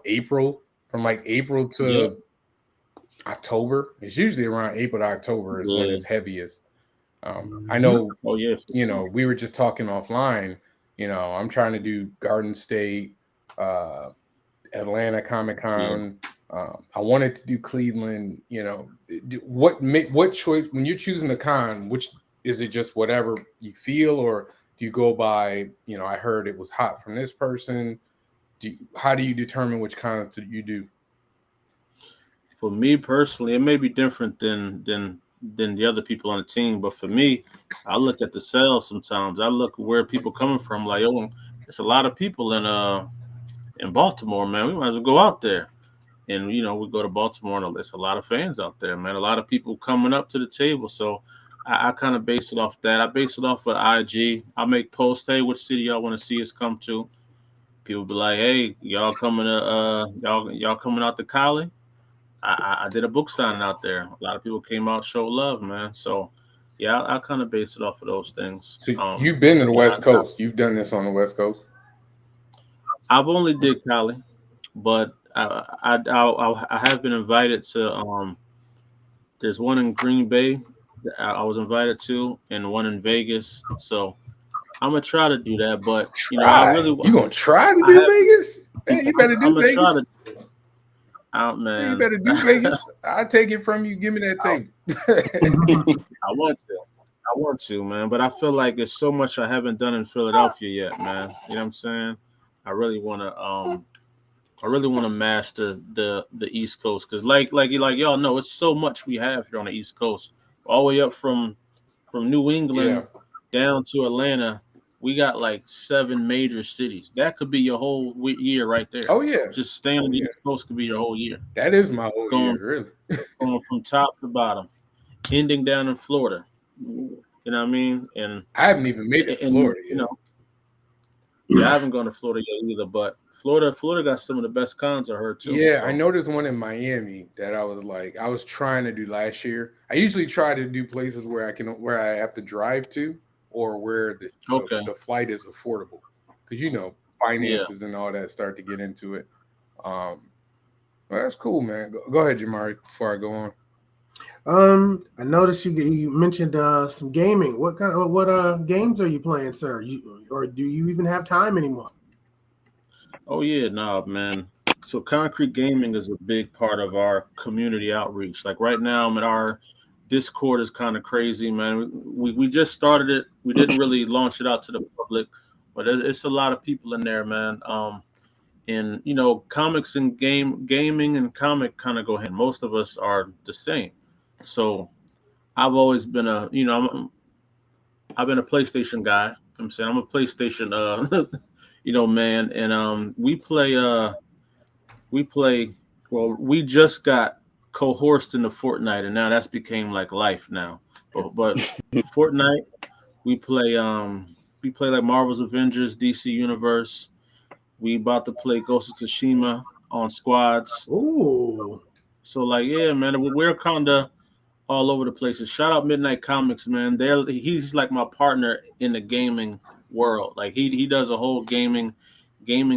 April, from like April Yep. to October. It's usually around April to October is when Yeah. it's heaviest. I know, Oh yeah. For sure. we were just talking offline. I'm trying to do Garden State, uh, Atlanta Comic Yeah. Con. I wanted to do Cleveland. What choice when you're choosing a con? Which is it? Just whatever you feel, or do you go by? I heard it was hot from this person. How do you determine which con you do? For me personally, it may be different than the other people on the team, but for me, I look at the sales sometimes. I look where people coming from. Like, oh, there's a lot of people in Baltimore, man. We might as well go out there. And we go to Baltimore, and there's a lot of fans out there, man. A lot of people coming up to the table. So I kind of base it off that. I base it off of IG. I make posts. Hey, which city y'all want to see us come to? People be like, hey, y'all coming to y'all coming out to Cali? I did a book signing out there. A lot of people came out, showed love, man. So yeah, I kind of base it off of those things. So you've been to the Yeah, West Coast. You've done this on the West Coast. I've only did Cali, but I have been invited to. There's one in Green Bay that I was invited to, and one in Vegas. So I'm gonna try to do that, but I Try. really You gonna try to I do have. Vegas? Hey, you better I'm do gonna try Vegas. to. Out, Hey, you man. better do Vegas. I take it from you. Give me that tape. I want to. I want to, man, but I feel like there's so much I haven't done in Philadelphia yet, man. You know what I'm saying? I really want to master the East Coast because like y'all know, it's so much we have here on the East Coast, all the way up from New Yeah. England down to Atlanta. We got like 7 major cities. That could be your whole year right there. Oh yeah. Just staying on the East Coast could be your whole year. That is my whole Going year, really. going from top to bottom, ending down in Florida. You know what I mean? And I haven't even made it to Florida yet. Yeah, I haven't gone to Florida yet either, but Florida got some of the best cons I heard too. Yeah, so. I know there's one in Miami that I was trying to do last year. I usually try to do places where I have to drive to or where Okay. the flight is affordable. Because finances and all that start to get into it. Well, that's cool, man. Go ahead, Jamari, before I go on. I noticed you mentioned some gaming. What games are you playing, sir? Or do you even have time anymore? Oh yeah, nah, man. So Concrete Gaming is a big part of our community outreach. Like right now, our Discord is kind of crazy, man. We just started it. We didn't really launch it out to the public, but it's a lot of people in there, man. And comics and gaming and comic kind of go hand. Most of us are the same. So I've always been I've been a PlayStation guy. I'm saying I'm a PlayStation man, and we play. Well, we just got coerced into Fortnite, and now that's became like life now. But Fortnite, we play like Marvel's Avengers, DC Universe. We about to play Ghost of Tsushima on squads. Ooh. So like, yeah, man, we're kind of all over the place. And shout out Midnight Comics, man. He's like my partner in the gaming world. Like he does a whole gaming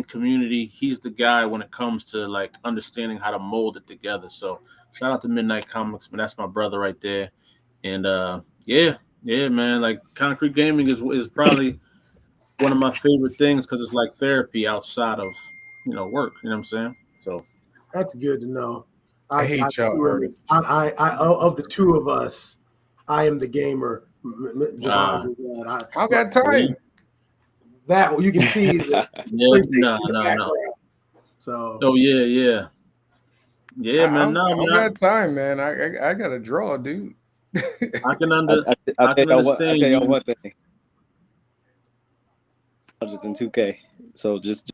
community. He's the guy when it comes to like understanding how to mold it together. So shout out to Midnight Comics, man. That's my brother right there. And yeah, man. Like Concrete Gaming is probably one of my favorite things because it's like therapy outside of work. You know what I'm saying? So That's good to know. I hate y'all artists. I of the two of us, I am the gamer. Ah. I got time. That you can see the Yeah, PlayStation in the no. background. So Oh yeah, man. No, I man, got time, man. I got to draw, dude. I can I'll tell y'all understand one thing. Just in 2K. So just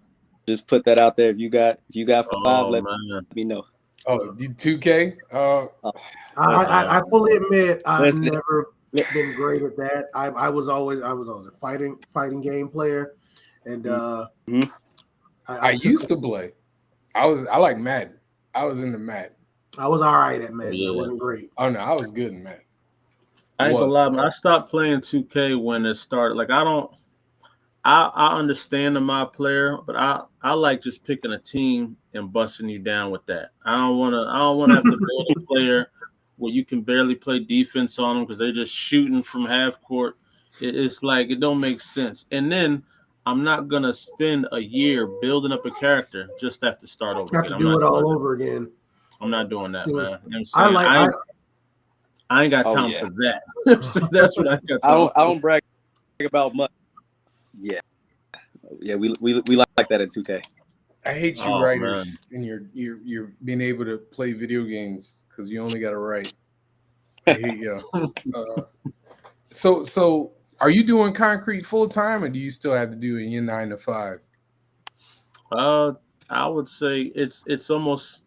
put that out there. If you got 5, let me know. Oh, you 2K? I fully admit I've Listen. never been great at that. I was always a fighting game player, and I used to play. I like Madden. I was into Madden. I was all right at Madden. Yeah. I wasn't great. Oh no, I was good in Madden. I ain't gonna lie, man. I stopped playing 2K when it started. Like I understand the my player, but I like just picking a team and busting you down with that. I don't wanna have to build a player where you can barely play defense on them because they're just shooting from half court. It's like it don't make sense. And then I'm not gonna spend a year building up a character just to have to start over. Have to do it all over again. I'm not doing that, man. You know what I'm saying? I ain't got time for that. So that's what I got time I don't brag about much. Yeah, we like that in 2K. I hate you writers and you're being able to play video games because you only got to write. I hate you. So are you doing Concrete full time, or do you still have to do it in your 9 to 5? I would say it's almost.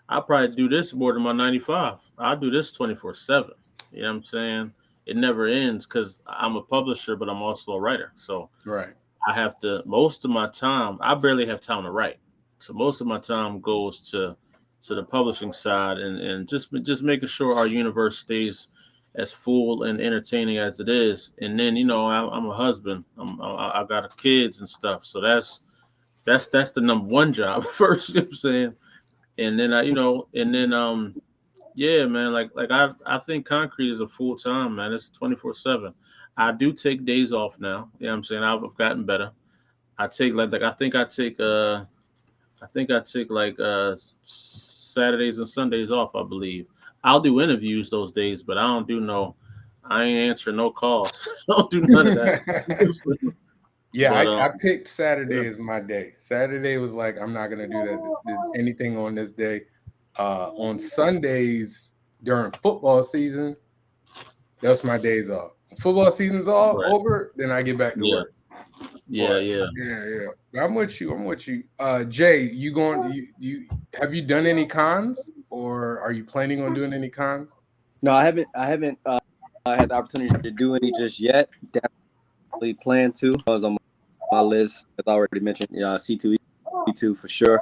I probably do this more than my 95. I do this 24/7. You know what I'm saying? It never ends because I'm a publisher, but I'm also a writer. So right, I have to. Most of my time, I barely have time to write. So most of my time goes to the publishing side and just making sure our universe stays as full and entertaining as it is. And then I'm a husband. I got kids and stuff. So that's the number one job first. You know what I'm saying? And then yeah, man, like I think Concrete is a full time, man. It's 24/7. I do take days off now. You know what I'm saying? I've gotten better. I take like I think I take like Saturdays and Sundays off, I believe. I'll do interviews those days, but I ain't answering no calls. I don't do none of that. Yeah, I picked Saturday as my day. Saturday was like, I'm not gonna do anything on this day. On Sundays during football season, that's my days off. Football season's all over, then I get back to work. Yeah. I'm with you. Jay, you have you done any cons, or are you planning on doing any cons? No, I haven't had the opportunity to do any just yet. Definitely plan to. I was on my list, as I already mentioned. C2, E2 for sure.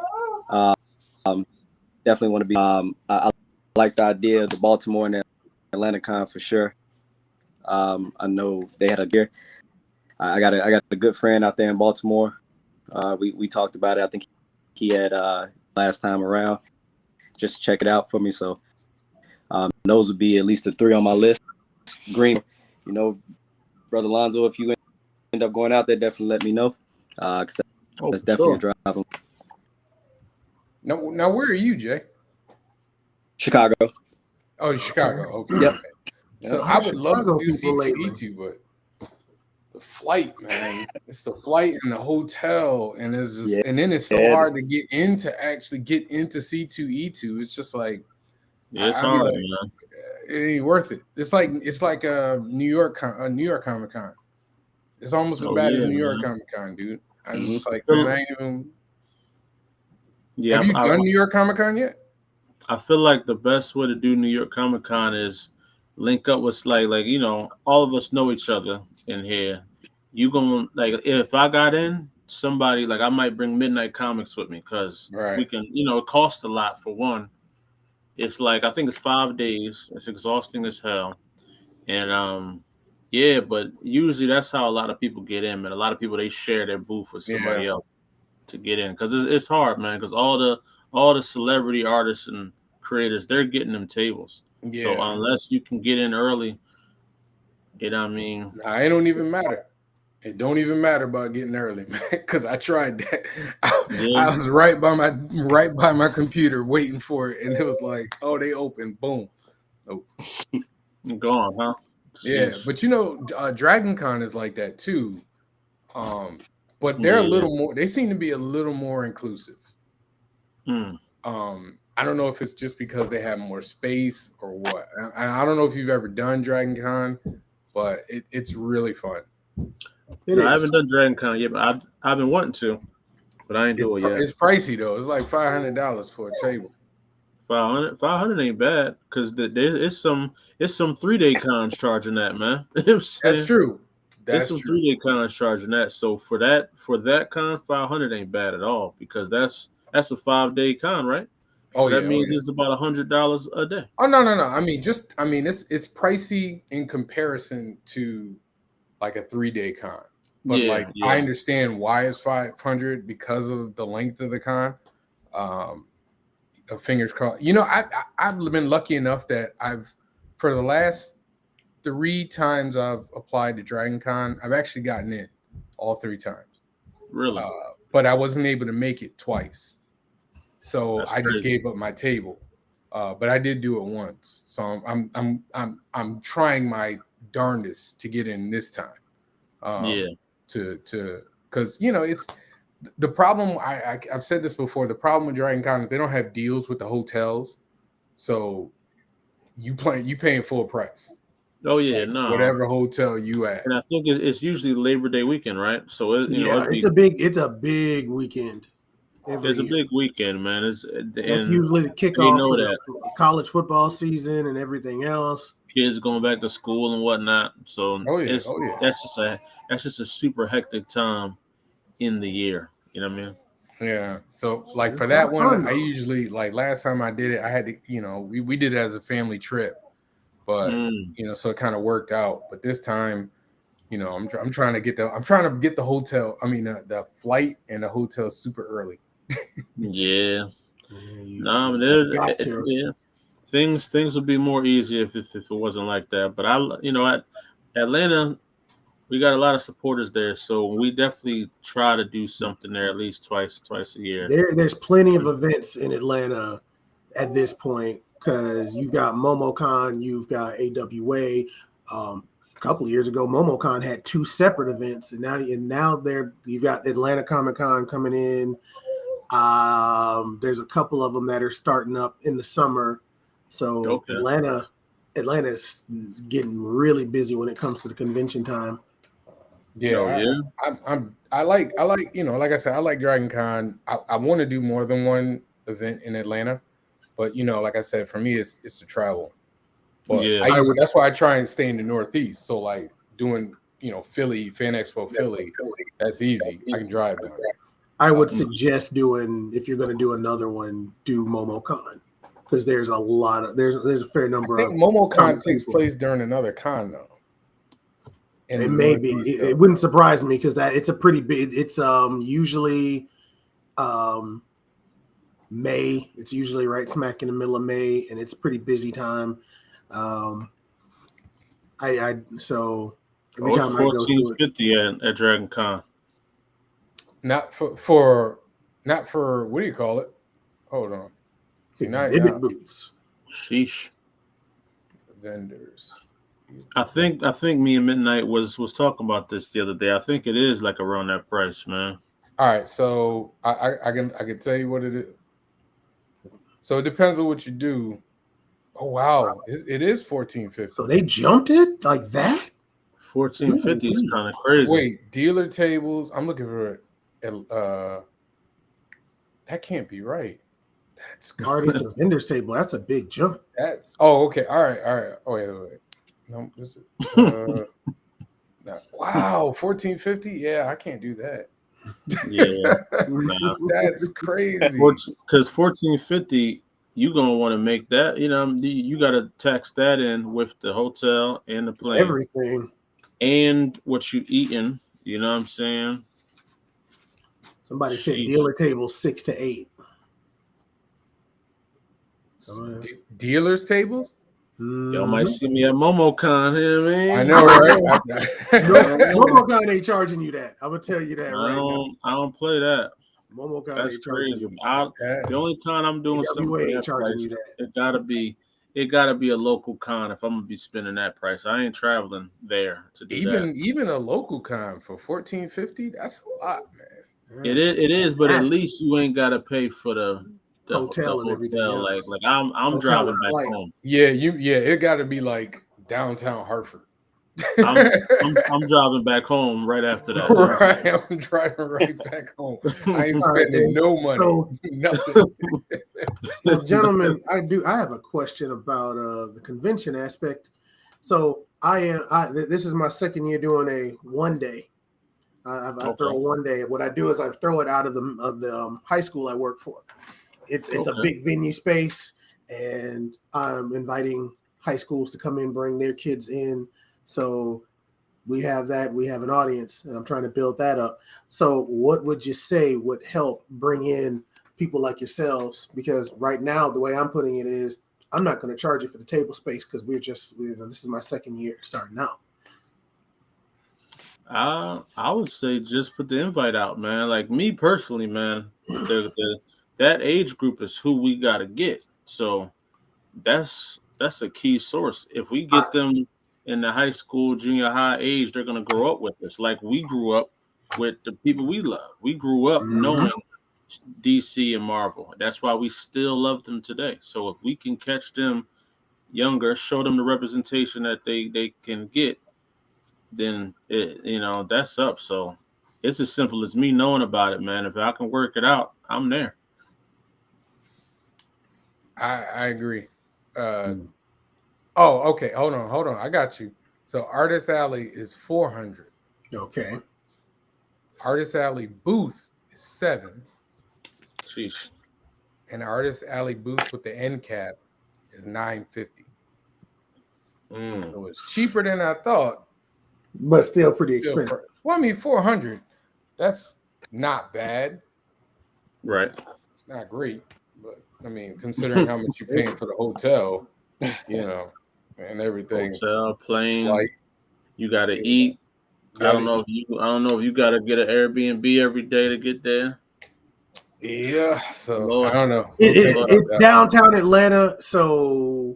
Definitely want to be. I like the idea of the Baltimore and Atlanta con for sure. I know they had a gear. I got a good friend out there in Baltimore. We talked about it. I think he had last time around. Just check it out for me. So those would be at least the 3 on my list. Green, Brother Lonzo, if you end up going out there, definitely let me know. Because that's definitely a drive. Now where are you, Jay? Chicago. Oh, Chicago. Okay. Yep. Okay. So How I would love Chicago to do people lately? C2E2, but the flight, man, it's the flight and the hotel, and it's just, Yeah. and then it's so hard to get into C2E2. It's just like Yeah, it's I'd be hard, like, man. it ain't worth it. It's like a New York Comic Con. It's almost as Oh bad as yeah, New York man. Comic Con, dude. I Mhm. just like, man, I ain't even. Yeah, Have you I done New York Comic Con yet? feel like the best way to do New York Comic Con is link up with like all of us know each other in here. You gonna like if I got in somebody like I might bring Midnight Comics with me because Right. we can it costs a lot for one. It's like I think it's 5 days. It's exhausting as hell, and yeah, but usually that's how a lot of people get in. Man, a lot of people they share their booth with Yeah. somebody else to get in because it's hard, man. Because all the celebrity artists and creators they're getting them tables. So Yeah. unless you can get in early, you know what I mean. Nah, it don't even matter. It don't even matter about getting early, man. Because I tried that. I Yeah, was right by my computer waiting for it, and it was like, oh, they open, boom. Oh. gone, huh? Yeah, Jeez. but Dragon Con is like that too. But they're a Yeah. little more. They seem to be a little more inclusive. Mm. I don't know if it's just because they have more space or what. I don't know if you've ever done Dragon Con, but it's really fun. It No, I is. haven't done Dragon Con yet, but I've been wanting to, but I ain't do it yet. It's pricey though. It's like $500 for a table. 500 ain't bad because it's some 3-day cons charging that, man. You know what I'm saying? That's true. There's That's some true. 3-day cons charging that. So for that con, 500 ain't bad at all because that's a 5-day con, right? Oh So that yeah. means it's about $100 a day. Oh no. I mean, it's pricey in comparison to like a 3-day con. But like Yeah. I understand why it's 500 because of the length of the con. Fingers crossed. I've been lucky enough that for the last 3 times I've applied to Dragon Con, I've actually gotten in all 3 times. Really? But I wasn't able to make it twice. So That's I just crazy. gave up my table. But I did do it once. So I'm trying my darndest to get in this time. Yeah. To because it's the problem. I've said this before. The problem with Dragon Con is they don't have deals with the hotels, so you paying full price. Oh yeah, Like, no. whatever hotel you at. And I think it's usually Labor Day weekend, right? So Yeah, it'd be, it's a big weekend every it's a year. big weekend, man. That's And usually the they kickoff know for that the college football season and everything else. kids going back to school and whatnot. So Oh yeah. that's just a super hectic time in the year. You know what I mean? Yeah. So like It's for a lot that of one, fun, I though. usually like last time I did it, I had to, we did it as a family trip, but so it kind of worked out. But this time, I'm trying to get the hotel. I mean, the flight and the hotel super early. Yeah. You No, got to. yeah. Things would be more easy if it wasn't like that. But at Atlanta, we got a lot of supporters there, so we definitely try to do something there at least twice a year. There's plenty of events in Atlanta at this point because you've got MomoCon, you've got AWA. A couple of years ago, MomoCon had 2 separate events, and now you've got Atlanta Comic Con coming in. There's a couple of them that are starting up in the summer. So Okay. Atlanta's getting really busy when it comes to the convention time. Yeah, Oh, yeah. I like like I said, I like Dragon Con. I want to do more than one event in Atlanta, but like I said, for me it's to travel. But Yeah. that's why I try and stay in the Northeast. So like doing Philly Fan Expo Philly, that's easy. I can drive down. I would suggest if you're going to do another one, do MomoCon because there's a fair number I of think MomoCon takes people. place during another con though. It may be. It wouldn't surprise me because it's a pretty big. It's usually May. It's usually right smack in the middle of May, and it's a pretty busy time. So every It's time I go to it, 1450 at Dragon Con. Not for what do you call it? Hold on. See, Exhibit booths. Sheesh. Vendors. I think me and Midnight was talking about this the other day. I think it is like around that price, man. All right, so I can tell you what it is. So it depends on what you do. Oh wow, it is $14.50. So they jumped it like that. $14.50 is kind of crazy. Wait, dealer tables. I'm looking for that can't be right. That's Artist and vendors table. That's a big jump. That's okay. All right. Oh wait. No, this is no. Wow, $14.50. Yeah, I can't do that. Yeah, nah. That's crazy. Because $14.50, you gonna want to make that. You got to tax that in with the hotel and the plane, Everything, and what you eating. You know what I'm saying? Somebody said dealer table 6 to 8. Dealers tables. Y'all might see me at MomoCon. You know what I mean? I know, right? MomoCon ain't charging you that. I'm gonna tell you that right now. I don't play that. MomoCon That's ain't charging crazy. you. The only con I'm doing something ain't that charging price, you that. it gotta be a local con if I'm gonna be spending that price. I ain't traveling there to do that. Even a local con for $14.50. That's a lot, man. It is, but at least you ain't gotta pay for the hotel and everything else. Like I'm driving back home. Yeah, it got to be like downtown Hartford. I'm driving back home right after that. Right, I'm driving right back home. I ain't spending no money, nothing. Well, gentlemen, I have a question about the convention aspect. So this is my second year doing a one day. I throw one day. What I do is I throw it out of the high school I work for. It's a big venue space, and I'm inviting high schools to come in, bring their kids in. So we have that. We have an audience, and I'm trying to build that up. So what would you say would help bring in people like yourselves? Because right now, the way I'm putting it is, I'm not going to charge you for the table space because this is my second year starting out. I would say just put the invite out, man. Like me personally, man, that age group is who we gotta get. So that's a key source. If we get them in the high school, junior high age, they're gonna grow up with us. Like we grew up with the people we love. We grew up knowing DC and Marvel. That's why we still love them today. So if we can catch them younger, show them the representation that they can get, then that's up. So it's as simple as me knowing about it, man. If I can work it out, I'm there. I agree. Oh, okay. Hold on. I got you. So Artist Alley is 400. Okay. Artist Alley booth is 7. Sheesh. And Artist Alley booth with the end cap is $9.50. So it's cheaper than I thought, but still pretty expensive. Well, I mean, 400. That's not bad. Right. It's not great, but I mean, considering how much you're paying for the hotel, and everything. Hotel, plane, flight, you got to eat. I don't know if you got to get an Airbnb every day to get there. Yeah, so Lord. I don't know. It's downtown Atlanta, so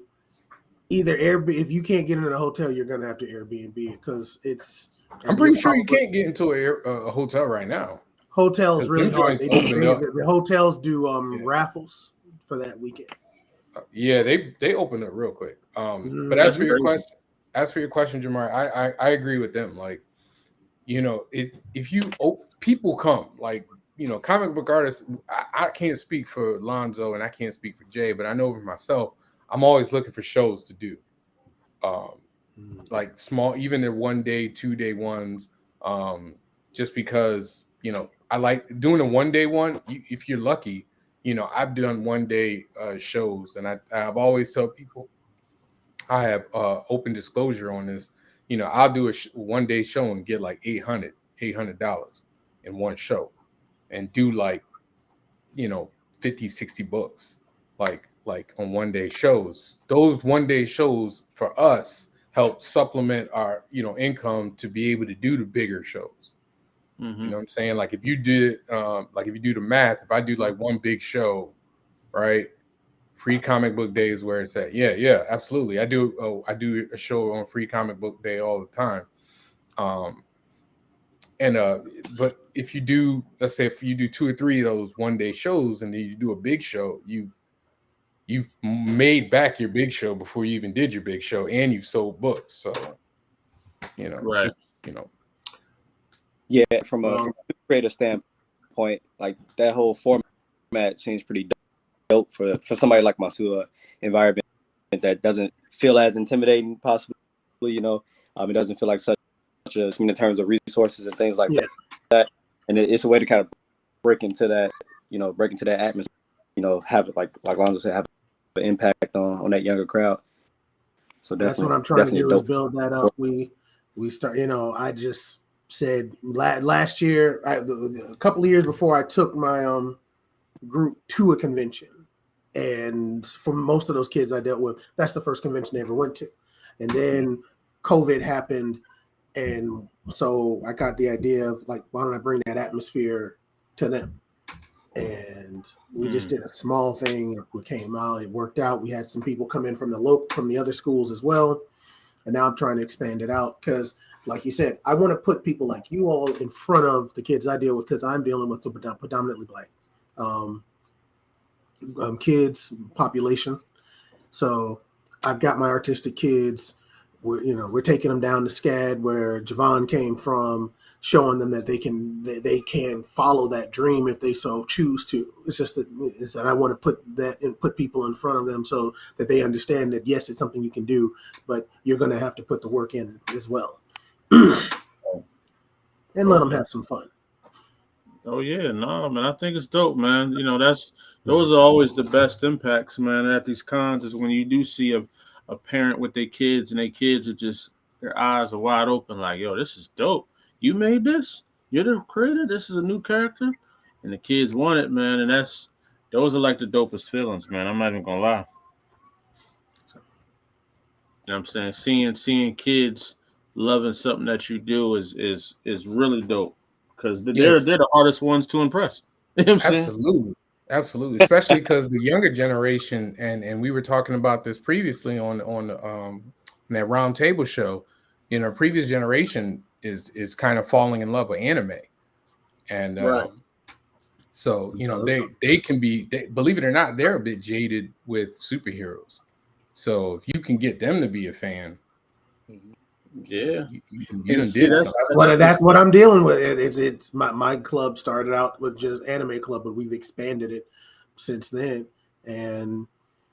either if you can't get into the hotel, you're gonna have to Airbnb it because it's. I'm pretty sure you can't get into a hotel right now. Hotels really hard. The hotels do raffles for that weekend. Yeah, they open it real quick. But as for your question, Jamar, I agree with them. Like, if people come, like, comic book artists, I can't speak for Lonzo and I can't speak for Jay, but I know for myself, I'm always looking for shows to do. Like small, even the 1 day, 2 day ones, just because, I like doing a 1 day one. If you're lucky, I've done 1 day shows, and I've always tell people, I have open disclosure on this. I'll do a 1 day show and get like $800 in one show, and do like 50, 60 books, like on 1 day shows. Those 1 day shows for us help supplement our income to be able to do the bigger shows. You know what I'm saying? Like if you do the math, if I do like one big show, right? Free Comic Book Day is where it's at. Yeah, absolutely. I do a show on Free Comic Book Day all the time. And but if you do, let's say if you do 2 or 3 of those one-day shows and then you do a big show, you've made back your big show before you even did your big show, and you've sold books. So, Right. just Yeah, from a creator standpoint, like that whole format seems pretty dope for somebody like Masua environment that doesn't feel as intimidating, possibly. It doesn't feel like such a in terms of resources and things like that. And it's a way to kind of break into that atmosphere. Have like Lonzo said, have an impact on that younger crowd. So that's what I'm trying to do is build that up. We start. I just said last year, a couple of years before, I took my group to a convention, and for most of those kids I dealt with, that's the first convention they ever went to. And then COVID happened, and so I got the idea of like, why don't I bring that atmosphere to them? And we just did a small thing. It came out. It worked out. We had some people come in from the other schools as well. And now I'm trying to expand it out because, like you said, I want to put people like you all in front of the kids I deal with because I'm dealing with predominantly Black kids population. So I've got my artistic kids. We're taking them down to SCAD where Javon came from, showing them that they can follow that dream if they so choose to. It's just that I want to put people in front of them so that they understand that yes, it's something you can do, but you're going to have to put the work in as well, and let them have some fun. Oh yeah, no, man. I think it's dope, man. Those are always the best impacts, man. At these cons is when you do see a parent with their kids and their kids are just their eyes are wide open, like, yo, this is dope. You made this? You're the creator? This is a new character? And the kids want it, man. And those are like the dopest feelings, man. I'm not even gonna lie. You know what I'm saying? Seeing kids loving something that you do is really dope. Because they're the hardest ones to impress. You know what I'm saying? Absolutely. Especially because the younger generation, and we were talking about this previously on that round table show, previous generation is kind of falling in love with anime. And right. So they can be, believe it or not, they're a bit jaded with superheroes. So if you can get them to be a fan, yeah, that's what I'm dealing with. It's my club started out with just anime club, but we've expanded it since then. And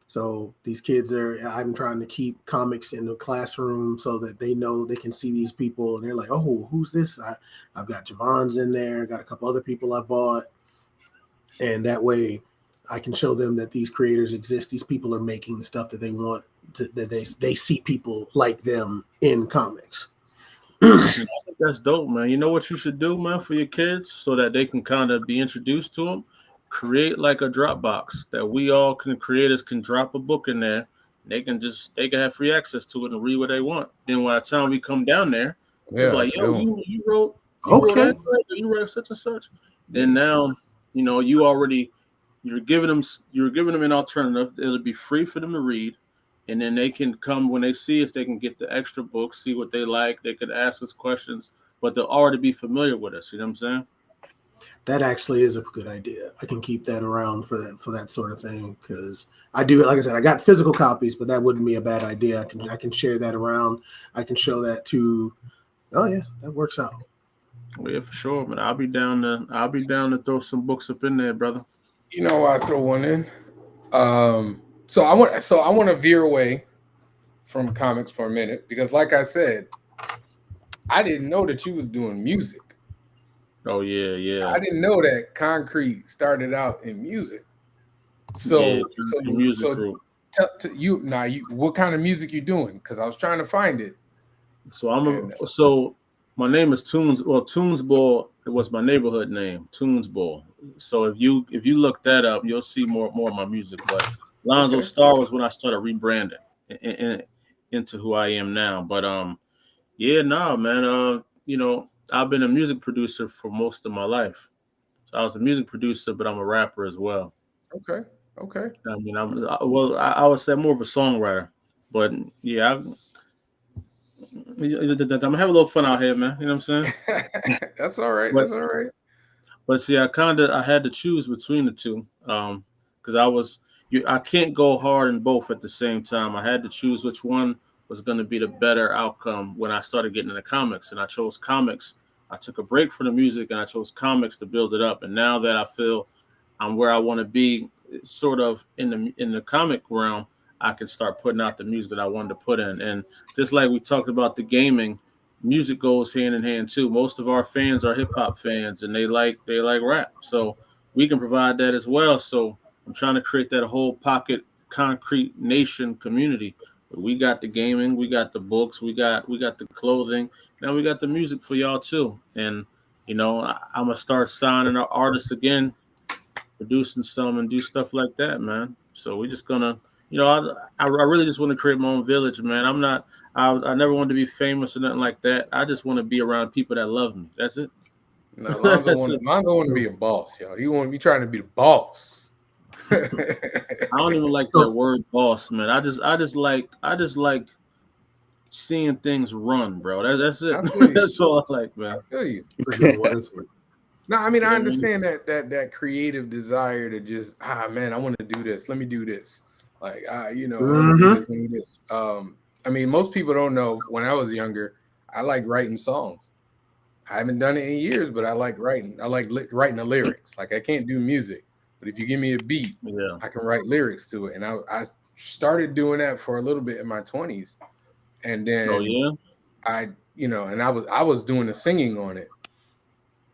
so these kids I'm trying to keep comics in the classroom so that they know they can see these people and they're like, oh, who's this? I've got Javon's in there. Got a couple other people I bought. And that way I can show them that these creators exist. These people are making the stuff that they want, that they see people like them in comics. I think that's dope, man. You know what you should do, man, for your kids so that they can kind of be introduced to them? Create like a Dropbox that we all creators can drop a book in there. They can have free access to it and read what they want. Then by the time we come down there, they're like, yo, you wrote that, you wrote such and such. Then now, you're giving them an alternative. It'll be free for them to read. And then they can come when they see us, they can get the extra books, see what they like. They could ask us questions, but they'll already be familiar with us. You know what I'm saying? That actually is a good idea. I can keep that around for that sort of thing because I do, like I said, I got physical copies, but that wouldn't be a bad idea. I can share that around. I can show that to. Oh yeah, that works out. Well, yeah, for sure, man. I'll be down to throw some books up in there, brother. I throw one in. So I want to veer away from comics for a minute because, like I said, I didn't know that you was doing music. Oh yeah. I didn't know that Konkret started out in music. So what kind of music you doing? Because I was trying to find it. So my name is Tunes. Well, Tunesball. It was my neighborhood name, Tunesball. So if you look that up, you'll see more of my music. But Lonzo Star was when I started rebranding into who I am now. But man. I've been a music producer for most of my life. So I was a music producer, but I'm a rapper as well. Okay. Okay. I mean, I would say more of a songwriter, but yeah, I'm gonna have a little fun out here, man. You know what I'm saying? That's all right. But That's all right. But see, I had to choose between the two, because I can't go hard in both at the same time. I had to choose which one was going to be the better outcome when I started getting into comics, and I chose comics. I took a break from the music, and I chose comics to build it up. And now that I feel I'm where I want to be, sort of in the comic realm, I can start putting out the music that I wanted to put in. And just like we talked about the gaming, music goes hand in hand too. Most of our fans are hip hop fans, and they like rap, so we can provide that as well. So I'm trying to create that whole pocket concrete nation community. We got the gaming, we got the books, we got the clothing. Now we got the music for y'all too. And I'm gonna start signing our artists again, producing some and do stuff like that, man. So we're just gonna, I really just want to create my own village, man. I'm not, I never wanted to be famous or nothing like that. I just want to be around people that love me. That's it. No, That's it. Lonzo want to be a boss, yo. He want to be trying to be the boss. I don't even like that So, word boss, man. I just like seeing things run, bro. That's it. I feel you. That's all I like, I man. feel you. that's a good one. That's it. No, I mean You I know what I mean? understand that creative desire to just man, I want to do this. Let me do this. Like I want to do Mm-hmm. this. Let me do this. I mean most people don't know. When I was younger, I like writing songs. I haven't done it in years, but I like writing. I like writing the lyrics. Like I can't do music, but if you give me a beat, Yeah. I can write lyrics to it. And I started doing that for a little bit in my 20s, and Oh then yeah. and I was doing the singing on it,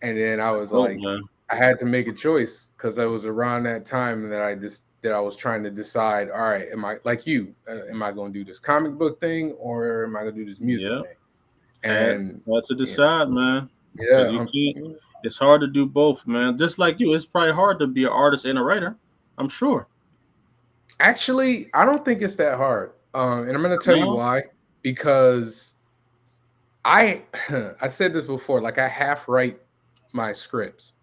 and then I was Oh like, man. I had to make a choice because I was around that time that I was trying to decide. All right, am I like you? Am I going to do this comic book thing or am I going to do this music Yeah. thing? Had And had to you know, decide, man. Because yeah, you can't. It's hard to do both, man. Just like you, it's probably hard to be an artist and a writer. I'm sure. actually, I don't think it's that hard. And I'm going to tell you No. why. Because I I said this before. Like I half write my scripts.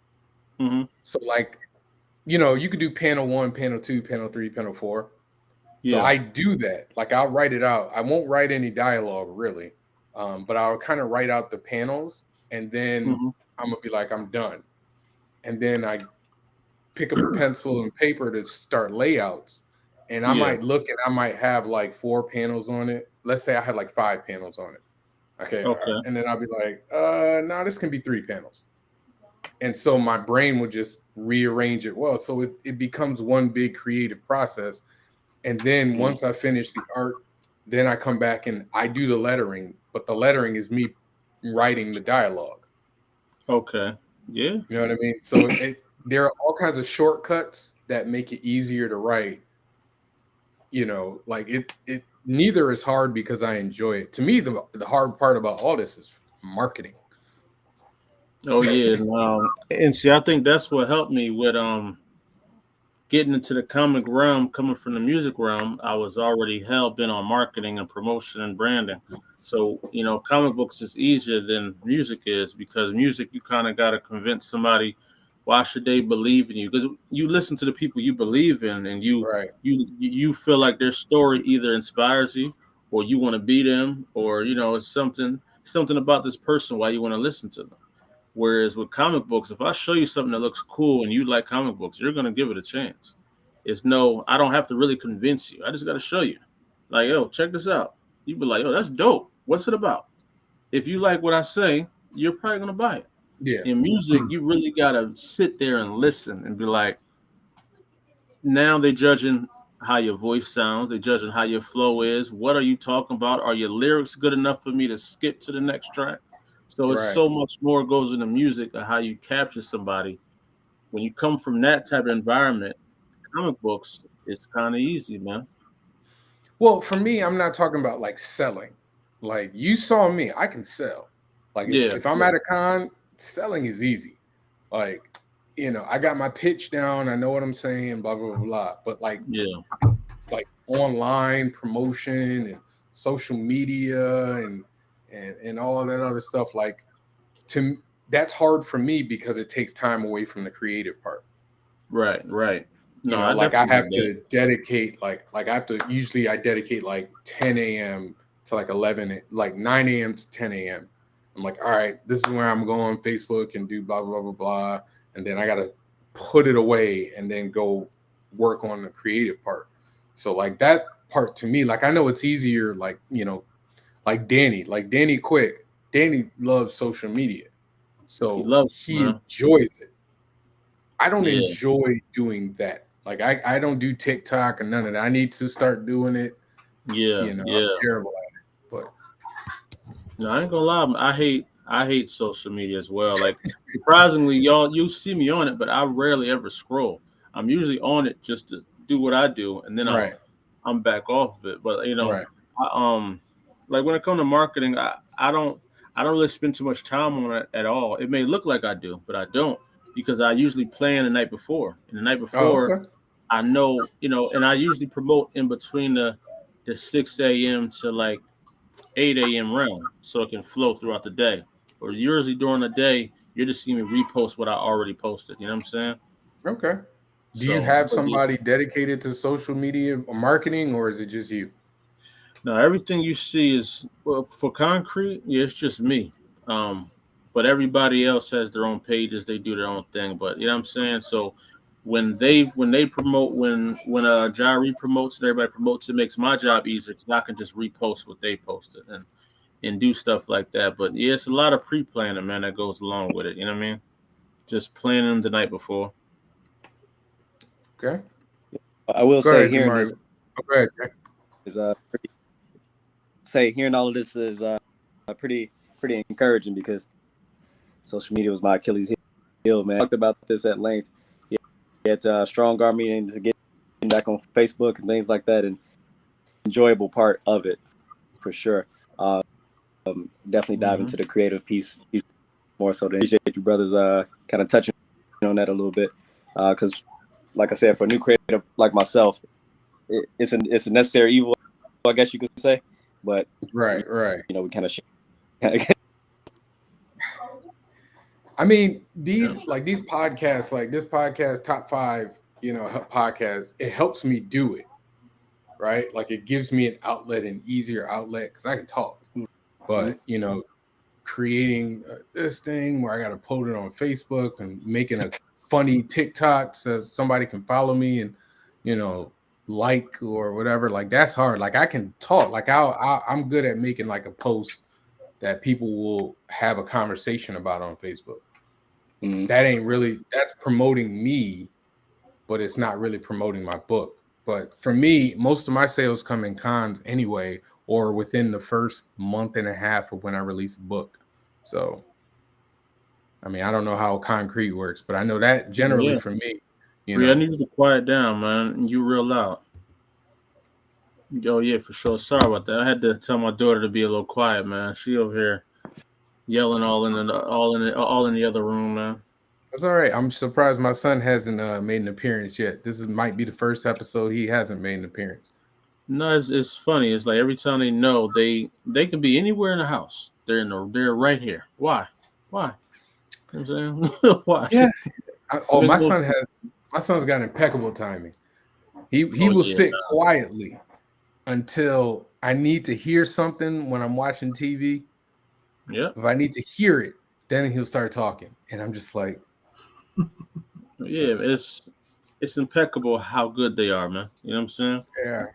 Hmm. So like you could do panel one, panel two, panel three, panel four. So Yeah. I do that. Like I'll write it out. I won't write any dialogue really, but I'll kind of write out the panels, and then Hmm. I'm gonna be like, I'm done. And then I pick up a pencil and paper to start layouts, and I Yeah. might look and I might have like 4 panels on it. Let's say I had like 5 panels on it. Okay, Okay. and then I'll be like, no, this can be 3 panels. And so my brain would just rearrange it well, so it becomes one big creative process. And then Mm. once I finish the art, then I come back and I do the lettering, but the lettering is me writing the dialogue. Okay. Yeah. You know what I mean? So there are all kinds of shortcuts that make it easier to write. Like it neither is hard because I enjoy it. To me, the hard part about all this is marketing. Oh yeah. And see, I think that's what helped me with getting into the comic realm, coming from the music realm. I was already hell bent on marketing and promotion and branding. So, comic books is easier than music is, because music, you kind of got to convince somebody why should they believe in you, because you listen to the people you believe in, and Right. you feel like their story either inspires you, or you want to be them, or it's something about this person why you want to listen to them. Whereas with comic books, if I show you something that looks cool and you like comic books, you're gonna give it a chance. It's no, I don't have to really convince you. I just gotta show you. Like, yo, check this out. You be like, yo, that's dope. What's it about? If you like what I say, you're probably gonna buy it. Yeah. In music, you really gotta sit there and listen and be like, now they judging how your voice sounds, they judging how your flow is. What are you talking about? Are your lyrics good enough for me to skip to the next track? So it's Right. so much more goes into music and how you capture somebody. When you come from that type of environment, comic books, it's kind of easy, man. Well, for me, I'm not talking about like selling. Like you saw me, I can sell. Like if, Yeah, if I'm yeah, at a con, selling is easy. Like, I got my pitch down, I know what I'm saying, blah, blah, blah, blah. But yeah, like online promotion and social media and all of that other stuff, like that's hard for me because it takes time away from the creative part. right, right. You No, know, I like I definitely have get that. to dedicate like I have to usually I dedicate like 10 a.m. to like 11, like 9 a.m. to 10 a.m. I'm like, all right, this is where I'm going on Facebook and do blah blah blah blah, and then I gotta put it away and then go work on the creative part. So like that part to me, like I know it's easier, like you know, like Danny Quick. Danny loves social media, He so loves it, he man. enjoys it. I don't Yeah, enjoy doing that. Like I don't do TikTok or none of that. I need to start doing it. yeah, You know, I'm yeah. terrible at it. But No, I ain't gonna lie. I hate social media as well. Like surprisingly, y'all you see me on it, but I rarely ever scroll. I'm usually on it just to do what I do, and then right, I'm back off of it. But right. like when it comes to marketing, I don't really spend too much time on it at all. It may look like I do, but I don't because I usually plan the night before. And the night Oh, before, okay. I know, and I usually promote in between the 6 a.m. to like 8 a.m. realm so it can flow throughout the day. Or usually during the day, you're just seeing me repost what I already posted. You know what I'm saying? Okay. Do you So, have but yeah, somebody dedicated to social media or marketing, or is it just you? now everything you see is well, for concrete. Yeah, it's just me. Um, but everybody else has their own pages. They do their own thing. But you know what I'm saying? So when they promote when Jari promotes and everybody promotes, it makes my job easier because I can just repost what they posted and do stuff like that. But yeah, it's a lot of pre-planning, man, that goes along with it. You know what I mean? Just planning the night before. Okay. I will Go say ahead, hearing Jamari. this Oh, go ahead. Jack. is hearing all of this is pretty encouraging because social media was my Achilles heel, man. I talked about this at length. Yeah, at Strong Army and to get back on Facebook and things like that, and enjoyable part of it for sure. Definitely dive Hmm. into the creative piece more so. To appreciate you brothers kind of touching on that a little bit because, like I said, for a new creator like myself, it's a necessary evil, I guess you could say. But Right, right. we kind of I mean, Yeah. these podcasts, like this podcast, top five, podcasts, it helps me do it, right? Like it gives me an outlet, an easier outlet, because I can talk. Mhm. But creating this thing where I got to put it on Facebook and making a funny TikTok so somebody can follow me and you know like or whatever. Like that's hard. Like I can talk. Like I'm good at making like a post that people will have a conversation about on Facebook. Mhm. That ain't really that's promoting me, but it's not really promoting my book. But for me, most of my sales come in cons anyway, or within the first month and a half of when I release a book. So, I mean, I don't know how concrete works, but I know that generally Yeah. for me, you Bree, I know, need you to quiet down, man. You real loud. Oh yeah, for sure. Sorry about that. I had to tell my daughter to be a little quiet, man. She over here yelling all in the other room, man. that's all right. I'm surprised my son hasn't made an appearance yet. Might be the first episode he hasn't made an appearance. No, it's funny. It's like every time they know they can be anywhere in the house. They're right here. Why? Why? You know what I'm saying? Why? Yeah. It makes no sense. My son's got impeccable timing. He Oh will yeah, sit quietly until I need to hear something when I'm watching TV. yeah, If I need to hear it, then he'll start talking. And I'm just like, yeah. It's impeccable how good they are, man. You know what I'm saying? yeah.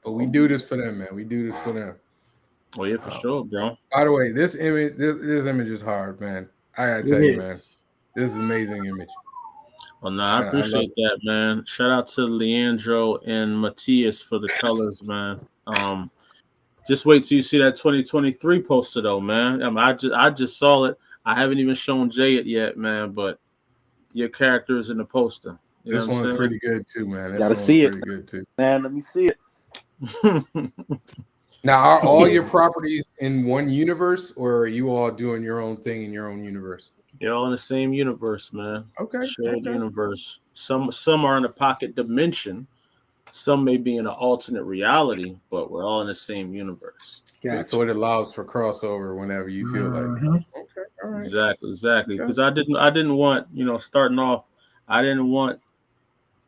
But we do this for them, man. We do this for them. Oh yeah, for Um, sure, bro. by the way, this image is hard, man. I gotta It tell you, man. is. This is an amazing image. Well, nah, I I love appreciate it. that, man. Shout out to Leandro and Matthias for the colors, man. Just wait till you see that 2023 poster, though, man. I mean, I just saw it. I haven't even shown Jay it yet, man. But your character is in the poster. You know This what one's I'm pretty good too, man. This gotta one's see it, pretty good too. man. Let me see it. saying? Now, are all Yeah, your properties in one universe, or are you all doing your own thing in your own universe? you're all in the same universe, man. Okay, Shared okay. universe. Some are in a pocket dimension. Some may be in an alternate reality, but we're all in the same universe. Good. So Gotcha. it allows for crossover whenever you feel like it. Mhm. Okay, all right. Exactly. Okay. Because I didn't want, starting off, I didn't want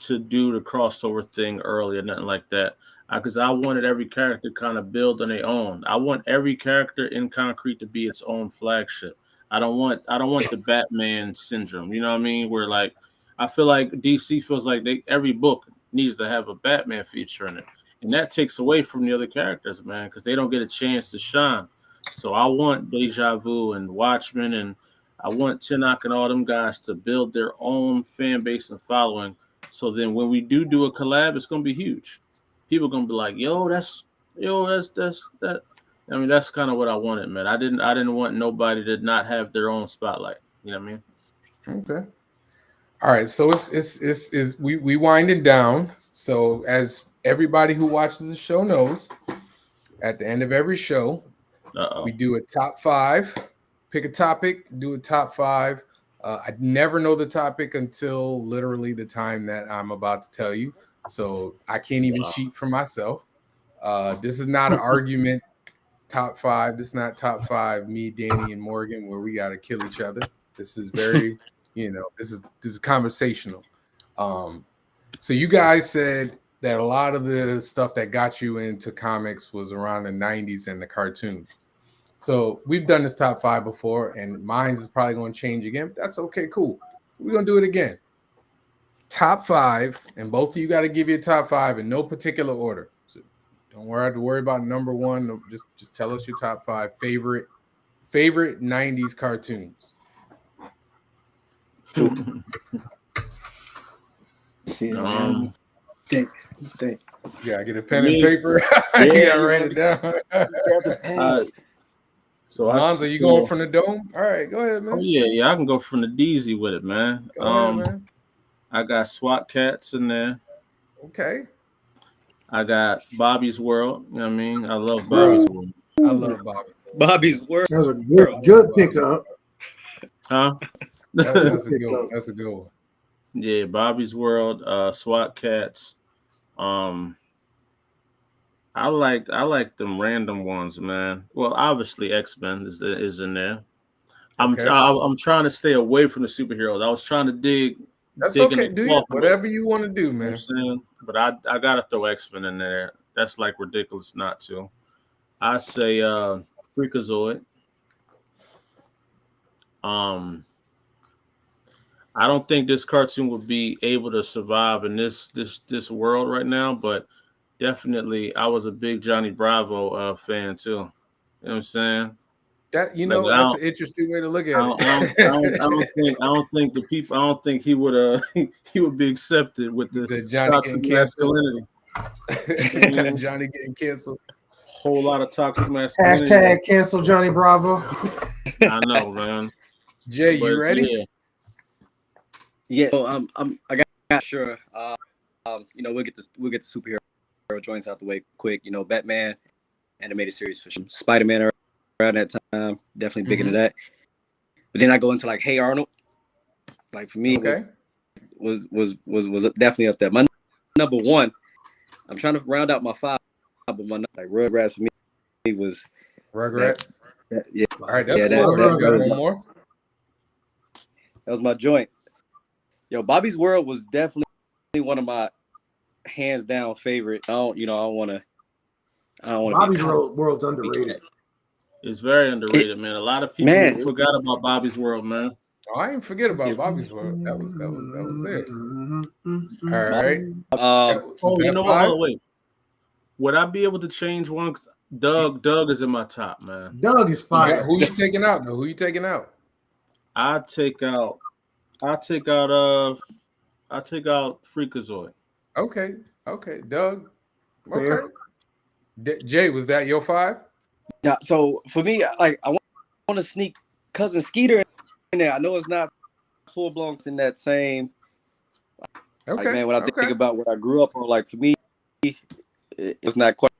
to do the crossover thing early or nothing like that. Because I wanted every character kind of build on their own. I want every character in Concrete to be its own flagship. I don't want the Batman syndrome. You know what I mean? Where like I feel like DC feels like every book needs to have a Batman feature in it, and that takes away from the other characters, man, because they don't get a chance to shine. So I want Deja Vu and Watchmen, and I want Tinnock and all them guys to build their own fan base and following. So then when we do a collab, it's gonna be huge. People gonna be like, that's that. I mean, that's kind of what I wanted, man. I didn't want nobody to not have their own spotlight. You know what I mean? Okay. All right. So we winding down. So as everybody who watches the show knows, at the end of every show, we do a top 5. Pick a topic, do a top 5. I never know the topic until literally the time that I'm about to tell you. So I can't even cheat for myself. This is not an argument. Top 5. This is not top 5. Me, Danny, and Morgan, where we got to kill each other. This is very, this is conversational. So you guys said that a lot of the stuff that got you into comics was around the 90s and the cartoons. So we've done this top 5 before, and mine is probably going to change again. But that's okay, cool. We're going to do it again. Top 5, and both of you got to give you a top 5 in no particular order. So don't have to worry about number 1. Just tell us your top 5 favorite 90s cartoons. Think. Yeah, get a pen and paper. You gotta write it down. So Lonzo, you going from the dome? All right, go ahead, man. Oh yeah, I can go from the DZ with it, man. Go ahead, man. I got SWAT Cats in there. Okay. I got Bobby's World. You know what I mean? I love Bobby's World. I love Bobby. Bobby's World. That was a good pickup. Huh? That's a good one. That's a good one. Yeah, Bobby's World, SWAT Cats. I like them random ones, man. Well, obviously X-Men is in there. I'm trying to stay away from the superheroes. I was trying to dig. That's okay, dude. Whatever you want to do, man. You know but I gotta throw X-Men in there. That's like ridiculous not to. I say Freakazoid. I don't think this cartoon would be able to survive in this world right now, but definitely I was a big Johnny Bravo fan too. You know what I'm saying? That that's an interesting way to look at it. I don't think the people. I don't think he would he would be accepted with the Johnny getting canceled. Johnny getting canceled. Whole lot of toxic masculinity. Hashtag cancel Johnny Bravo. I know, man. Jay, you ready? Yeah. So I got sure. We'll get the superhero joints out the way quick. Batman animated series for sure. Spider-Man around that time, definitely big into that. But then I go into like Hey Arnold. Like for me, was definitely up there. My number 1. I'm trying to round out my 5, but my like Rugrats for me was Rugrats. Yeah. All right, that's one more. That was my joint. Yo, Bobby's World was definitely one of my hands down favorite. I don't want to. Bobby's World's underrated. It's very underrated, man. A lot of people forgot about Bobby's World, man. Oh, I didn't forget about Bobby's World. That was there. All right. You know what? Wait. Would I be able to change one? Doug is in my top, man. Doug is fire. Who you taking out though? Who you taking out? I take out Freakazoid. Okay. Doug. Okay. Jay, was that your 5? Yeah. So for me, like I want to sneak Cousin Skeeter in there. I know it's not full blown in that same. Okay. Like, man, when I think about what I grew up on, like for me, it's not quite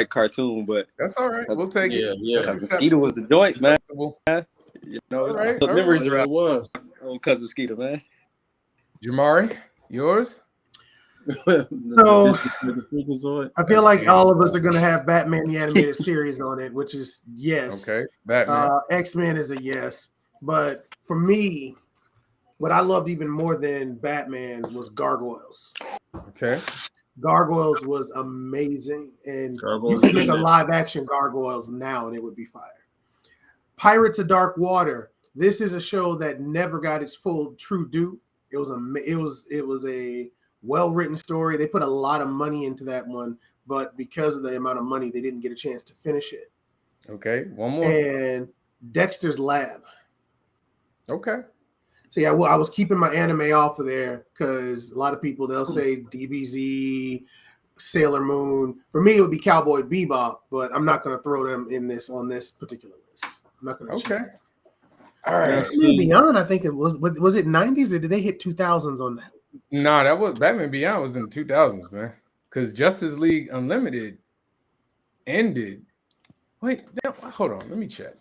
cartoon, but that's all right. We'll take it. Yeah. Cousin Skeeter was the joint, man. Memories around old Cousin Skeeter, man. Jamari, yours? So I feel like all of us are gonna have Batman the animated series on it, which is yes. Okay. Batman. X-Men is a yes, but for me, what I loved even more than Batman was Gargoyles. Okay. Gargoyles was amazing, and Gargoyles you could make is a live action Gargoyles now, and it would be fire. Pirates of Dark Water. This is a show that never got its full true due. It was a well written story. They put a lot of money into that one, but because of the amount of money, they didn't get a chance to finish it. Okay. One more. And Dexter's Lab. Okay. So yeah, well, I was keeping my anime off of there because a lot of people they'll say DBZ, Sailor Moon. For me, it would be Cowboy Bebop, but I'm not going to throw them in this on this particular list. I'm not going to. Okay. All right. Batman Beyond, I think it was it 90s or did they hit 2000s on that? No, that was Batman Beyond was in the 2000s, man. Because Justice League Unlimited ended. Wait, hold on, let me check.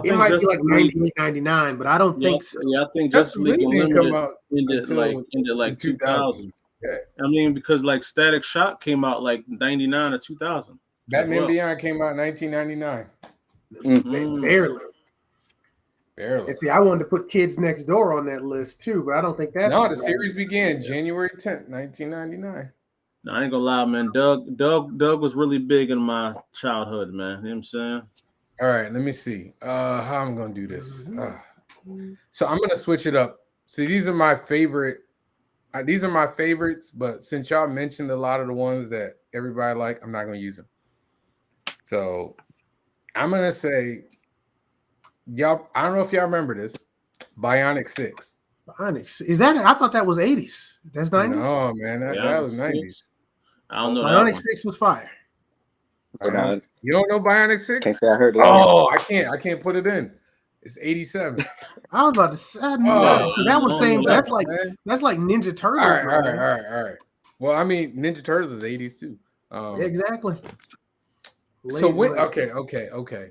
It might be like 98, 99, but I don't think so. Yeah, I think Justice League Unlimited ended like 2000. 2000. Yeah. I mean, because like Static Shock came out like 99 or 2000. Batman Beyond came out in 1999. Mm-hmm. Barely. Barely. And see, I wanted to put Kids Next Door on that list too, but I don't think that's no. The series began January 10th, 1999. No, I ain't gonna lie, man. Doug was really big in my childhood, man. You know what I'm saying? All right, let me see how I'm gonna do this. So I'm gonna switch it up. See, these are my favorite. These are my favorites, but since y'all mentioned a lot of the ones that everybody like, I'm not gonna use them. So I'm gonna say, y'all. I don't know if y'all remember this. Bionic 6. Bionic is that? I thought that was 80s. That's 90s. No, man, that was 90s. I don't know. Bionic 6 was fire. You don't know Bionic 6? Can't say I heard it. Oh, I can't put it in. It's 87. I was about to say that was saying that's like Ninja Turtles. All right. Well, I mean, Ninja Turtles is 80s too. Exactly. So okay.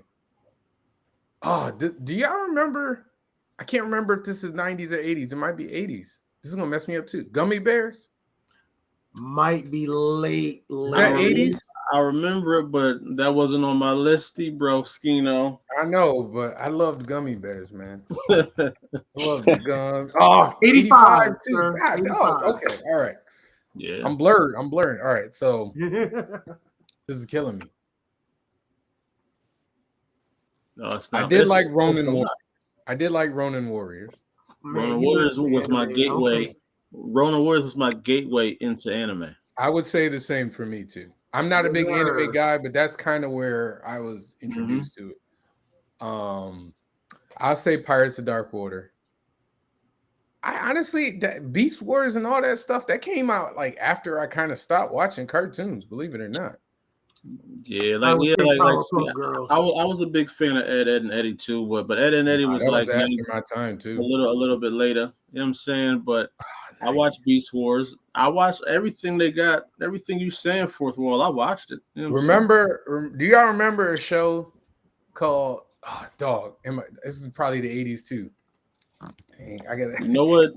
Oh, do y'all remember? I can't remember if this is 90s or 80s. It might be 80s. This is gonna mess me up too. Gummy Bears might be late. Is that 80s? I remember it, but that wasn't on my listy, bro. Skino. I know, but I loved Gummy Bears, man. I love the gum. Oh, 85 too. God, 85. Okay, all right. Yeah, I'm blurred. All right, so this is killing me. No, it's not. I did like Ronin Warriors. Ronin Warriors was my gateway. Okay. Ronin Warriors was my gateway into anime. I would say the same for me too. I'm not a big anime guy, but that's kind of where I was introduced to it. I'll say Pirates of Dark Water. I honestly, that Beast Wars and all that stuff that came out like after I kind of stopped watching cartoons. Believe it or not. Yeah, I was a big fan of Ed and Eddie too, but Ed and Eddie was like after my time too. A little bit later. You know what I'm saying? But I watched Beast Wars. I watched everything they got, everything you saying, Fourth Wall. I watched it. You know do y'all remember a show called this is probably the 80s too. Dang, I got You know what?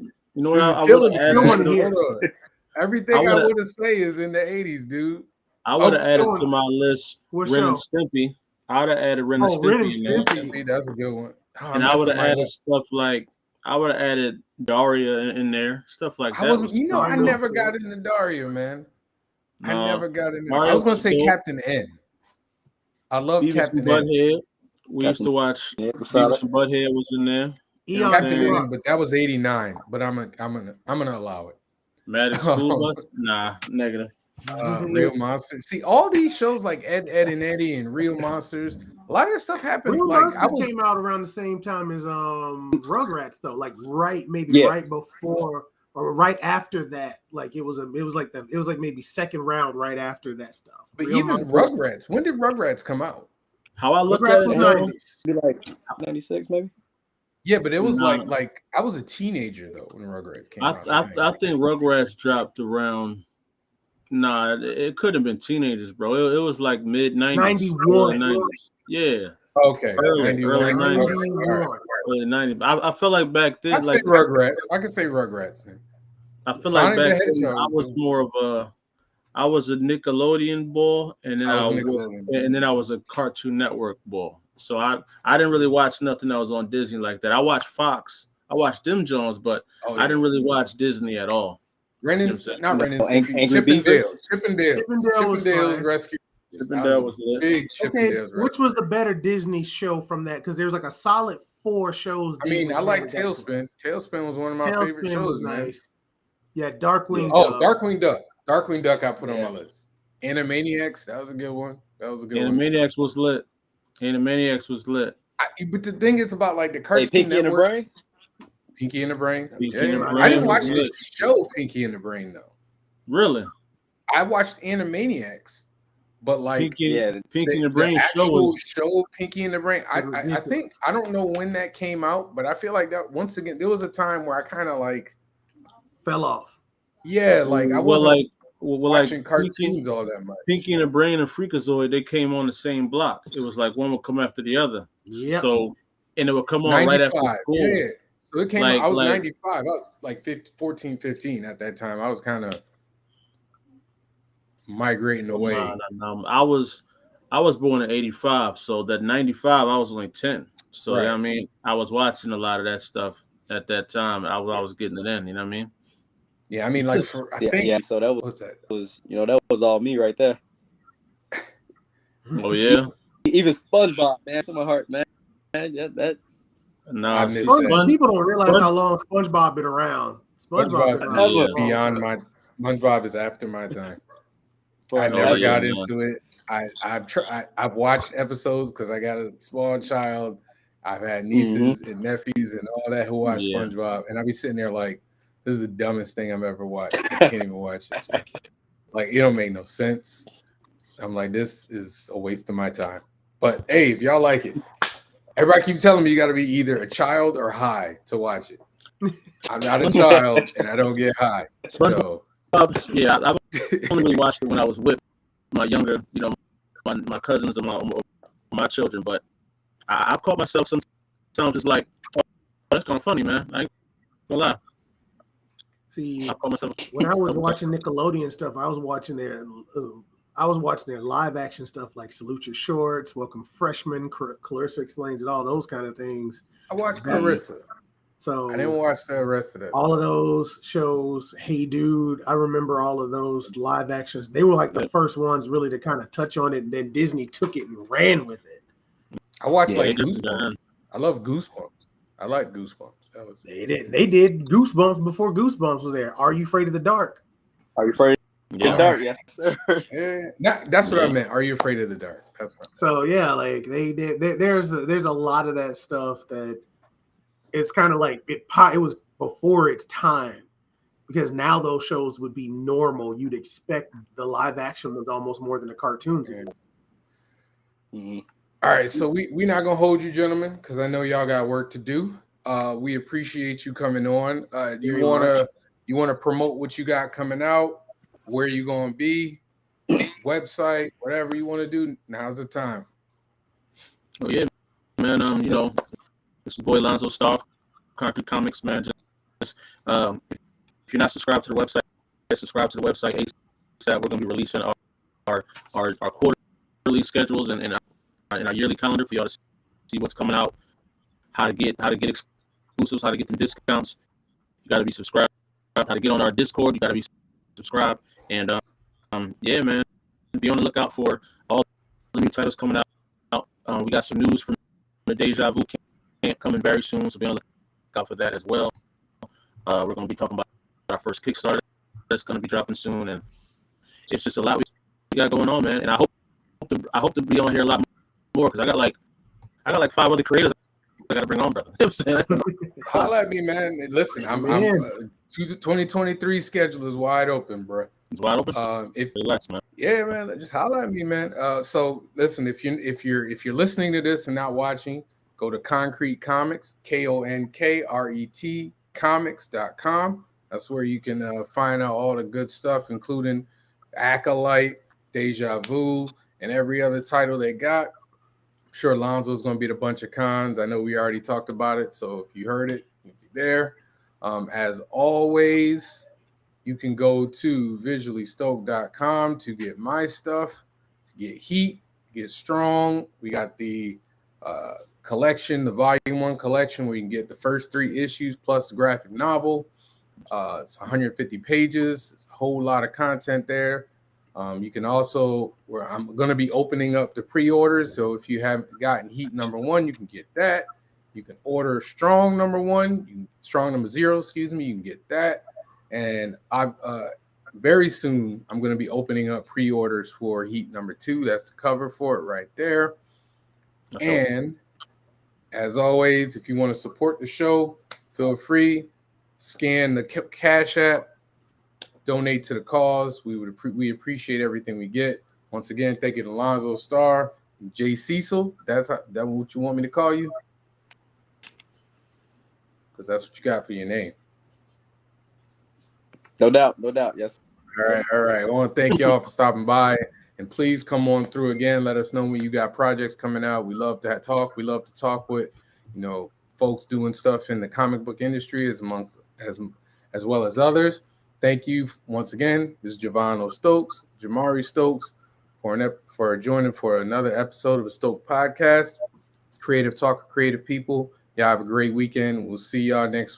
Everything I want to say is in the 80s, dude. I would have added to my list Ren and Stimpy. I would have added Ren and Stimpy. That's a good one. And I would have added stuff like Daria in there, stuff like that. I never got into Daria, man. I never got into. I was gonna say Captain N. I love Captain N. We used to watch. Beavis and Butthead was in there. Captain N, but that was 89. But I'm gonna allow it. Magic School Bus? Nah, negative. Real Monsters. See, all these shows like Ed, and Eddie and Real Monsters, a lot of that stuff happened. Real Monsters came out around the same time as Rugrats, though. Like right before or right after that. Like it was like maybe second round right after that stuff. But even Rugrats, when did Rugrats come out? How I look at it, 90s. Like 96 maybe. Yeah, but it was like I was a teenager though when Rugrats came out. I think Rugrats dropped around. Nah, it couldn't have been teenagers, bro. It was like mid 90s. 91. 90s. Yeah. Okay. Early 90s. Early 90s. I feel like back then, I could say Rugrats. Then. I feel like back then I was more of I was a Nickelodeon boy, and then I was a Cartoon Network boy. So I didn't really watch nothing that was on Disney like that. I watched Fox I watched them Jones, but Oh, I didn't really watch Disney at all. Ren and You know not Ren and Stimpy, Angry Beavers? Chippendale was Chippendales fine. Rescue. Chippendale was lit. Big Okay, Chippendales which Rescue. was the better Disney show from that? Because there's like a solid 4 shows. I mean, Disney I like had that. Tailspin. Tailspin was one of my favorite Tailspin shows, was man. nice. Yeah, Darkwing Oh, Duck. Darkwing Duck. Darkwing Duck I put on Yeah. my list. Animaniacs, that was a good one. Animaniacs was lit. Animaniacs was lit. But the thing is about like the Hey, Cartoon Pinky and the Network. Brain? Pinky and the Brain. Pinky Yeah, and the I Brain didn't watch was the lit. show Pinky and the Brain though. Really? I watched Animaniacs, but like Pinky and the Brain the show actual was show Pinky and the Brain. I ridiculous. think I don't know when that came out, but I feel like that once again there was a time where I kind of like Fell off. like I well, wasn't like watching Pinky, cartoons all that much. Pinky and the Brain and Freakazoid, they came on the same block. It was like one would come after the other. Yep. So, and it would come on right after 95, school. yeah. So it came Like- out, I was like- 95. I was like 14, 15 at that time. I was kind of migrating away. No. I was born in 85, so that 95 I was only 10. So Right. you know what I mean, I was watching a lot of that stuff at that time. I was getting it in, you know what I mean? Yeah, I mean, like I think Yeah, so that what's that? that was all me right there. Oh yeah. Even SpongeBob, man, to my heart, man. Yeah, that No, I miss Sponge- that. People don't realize Sponge- how long SpongeBob been around. SpongeBob's been around Yeah. for a long beyond time. my SpongeBob is after my time. I forever. never yeah, got man. into it. I've watched episodes because I got a small child. I've had nieces and nephews and all that who watch Yeah. SpongeBob, and I be sitting there like, this is the dumbest thing I've ever watched. I can't even watch it. Like it don't make no sense. I'm like, this is a waste of my time. But hey, if y'all like it, everybody keep telling me you got to be either a child or high to watch it. I'm not a child and I don't get high. So Yeah, I only really watched it when I was with my younger, my cousins and my children. But I've caught myself sometimes just like, oh, that's kind of funny, man. I ain't gonna lie. See, I caught myself when I was watching Nickelodeon stuff, I was watching their live action stuff like Salute Your Shorts, Welcome Freshman, Clarissa Explains It All, those kind of things. I watched Clarissa. So I didn't watch the rest of that. all of those shows, Hey Dude, I remember all of those live actions. They were like the first ones really to kind of touch on it, and then Disney took it and ran with it. I watched Yeah, like they Goosebumps. I love Goosebumps. I like Goosebumps. That was They did Goosebumps before Goosebumps was there. Are You Afraid of the Dark? Are you afraid Yeah. of the dark? Yes, sir. that's what I meant. Are you afraid of the dark? That's what So yeah, like they did. There's a lot of that stuff that it's kind of like it was before its time, because now those shows would be normal. You'd expect the live action was almost more than the cartoons. Yeah. Mhm. All right, so we're not gonna hold you, gentlemen, because I know y'all got work to do. We appreciate you coming on. You Very wanna promote what you got coming out, where you gonna be, website, whatever you want to do. Now's the time. Oh yeah, man. It's your boy Lonzo Star, Konkret Comics, man. Just if you're not subscribed to the website, subscribe to the website. ASAP. We're gonna be releasing our quarterly schedules and our yearly calendar for y'all to see what's coming out, how to get exclusives, how to get the discounts. You got to be subscribed. How to get on our Discord. You got to be subscribed. And yeah, man, be on the lookout for all the new titles coming out. We got some news from the Deja Vu camp coming very soon, so be on the lookout for that as well. We're going to be talking about our first Kickstarter that's going to be dropping soon, and it's just a lot we got going on, man. And I hope to be on here a lot more, because I got like 5 other creators I got to bring on, brother. You know what I'm saying? Holla at me, man. Listen, I'm 2023 schedule is wide open, bro. It's wide open. Relax, man. Yeah, man, just holla at me, man. So listen, if you're listening to this and not watching, go to Konkret Comics, KONKRET comics.com. That's where you can find out all the good stuff, including Acolyte, Deja Vu, and every other title they got. I'm sure Lonzo's going to be at a bunch of cons. I know we already talked about it, so if you heard it, you'll be there. As always, you can go to visuallystoked.com to get my stuff, to get heat, get strong. We got the collection, the volume 1 collection, where you can get the first 3 issues plus the graphic novel. It's 150 pages. It's a whole lot of content there. You can also, where I'm going to be opening up the pre-orders. So if you haven't gotten Heat number 1, you can get that. You can order Strong number 1, Strong number 0, excuse me. You can get that. And I very soon I'm going to be opening up pre-orders for Heat number 2. That's the cover for it right there. And as always, if you want to support the show, feel free, scan the Cash App, donate to the cause. We appreciate everything we get. Once again, thank you to Lonzo Star, Jay Cecil. That's what you want me to call you? Because that's what you got for your name. No doubt. Yes. All right. I want to thank y'all for stopping by. And please come on through again. Let us know when you got projects coming out. We love to talk. We love to talk with, folks doing stuff in the comic book industry as well as others. Thank you once again. This is Jamari Stokes, for joining for another episode of the Stoked podcast. Creative talk of creative people. Y'all have a great weekend. We'll see y'all next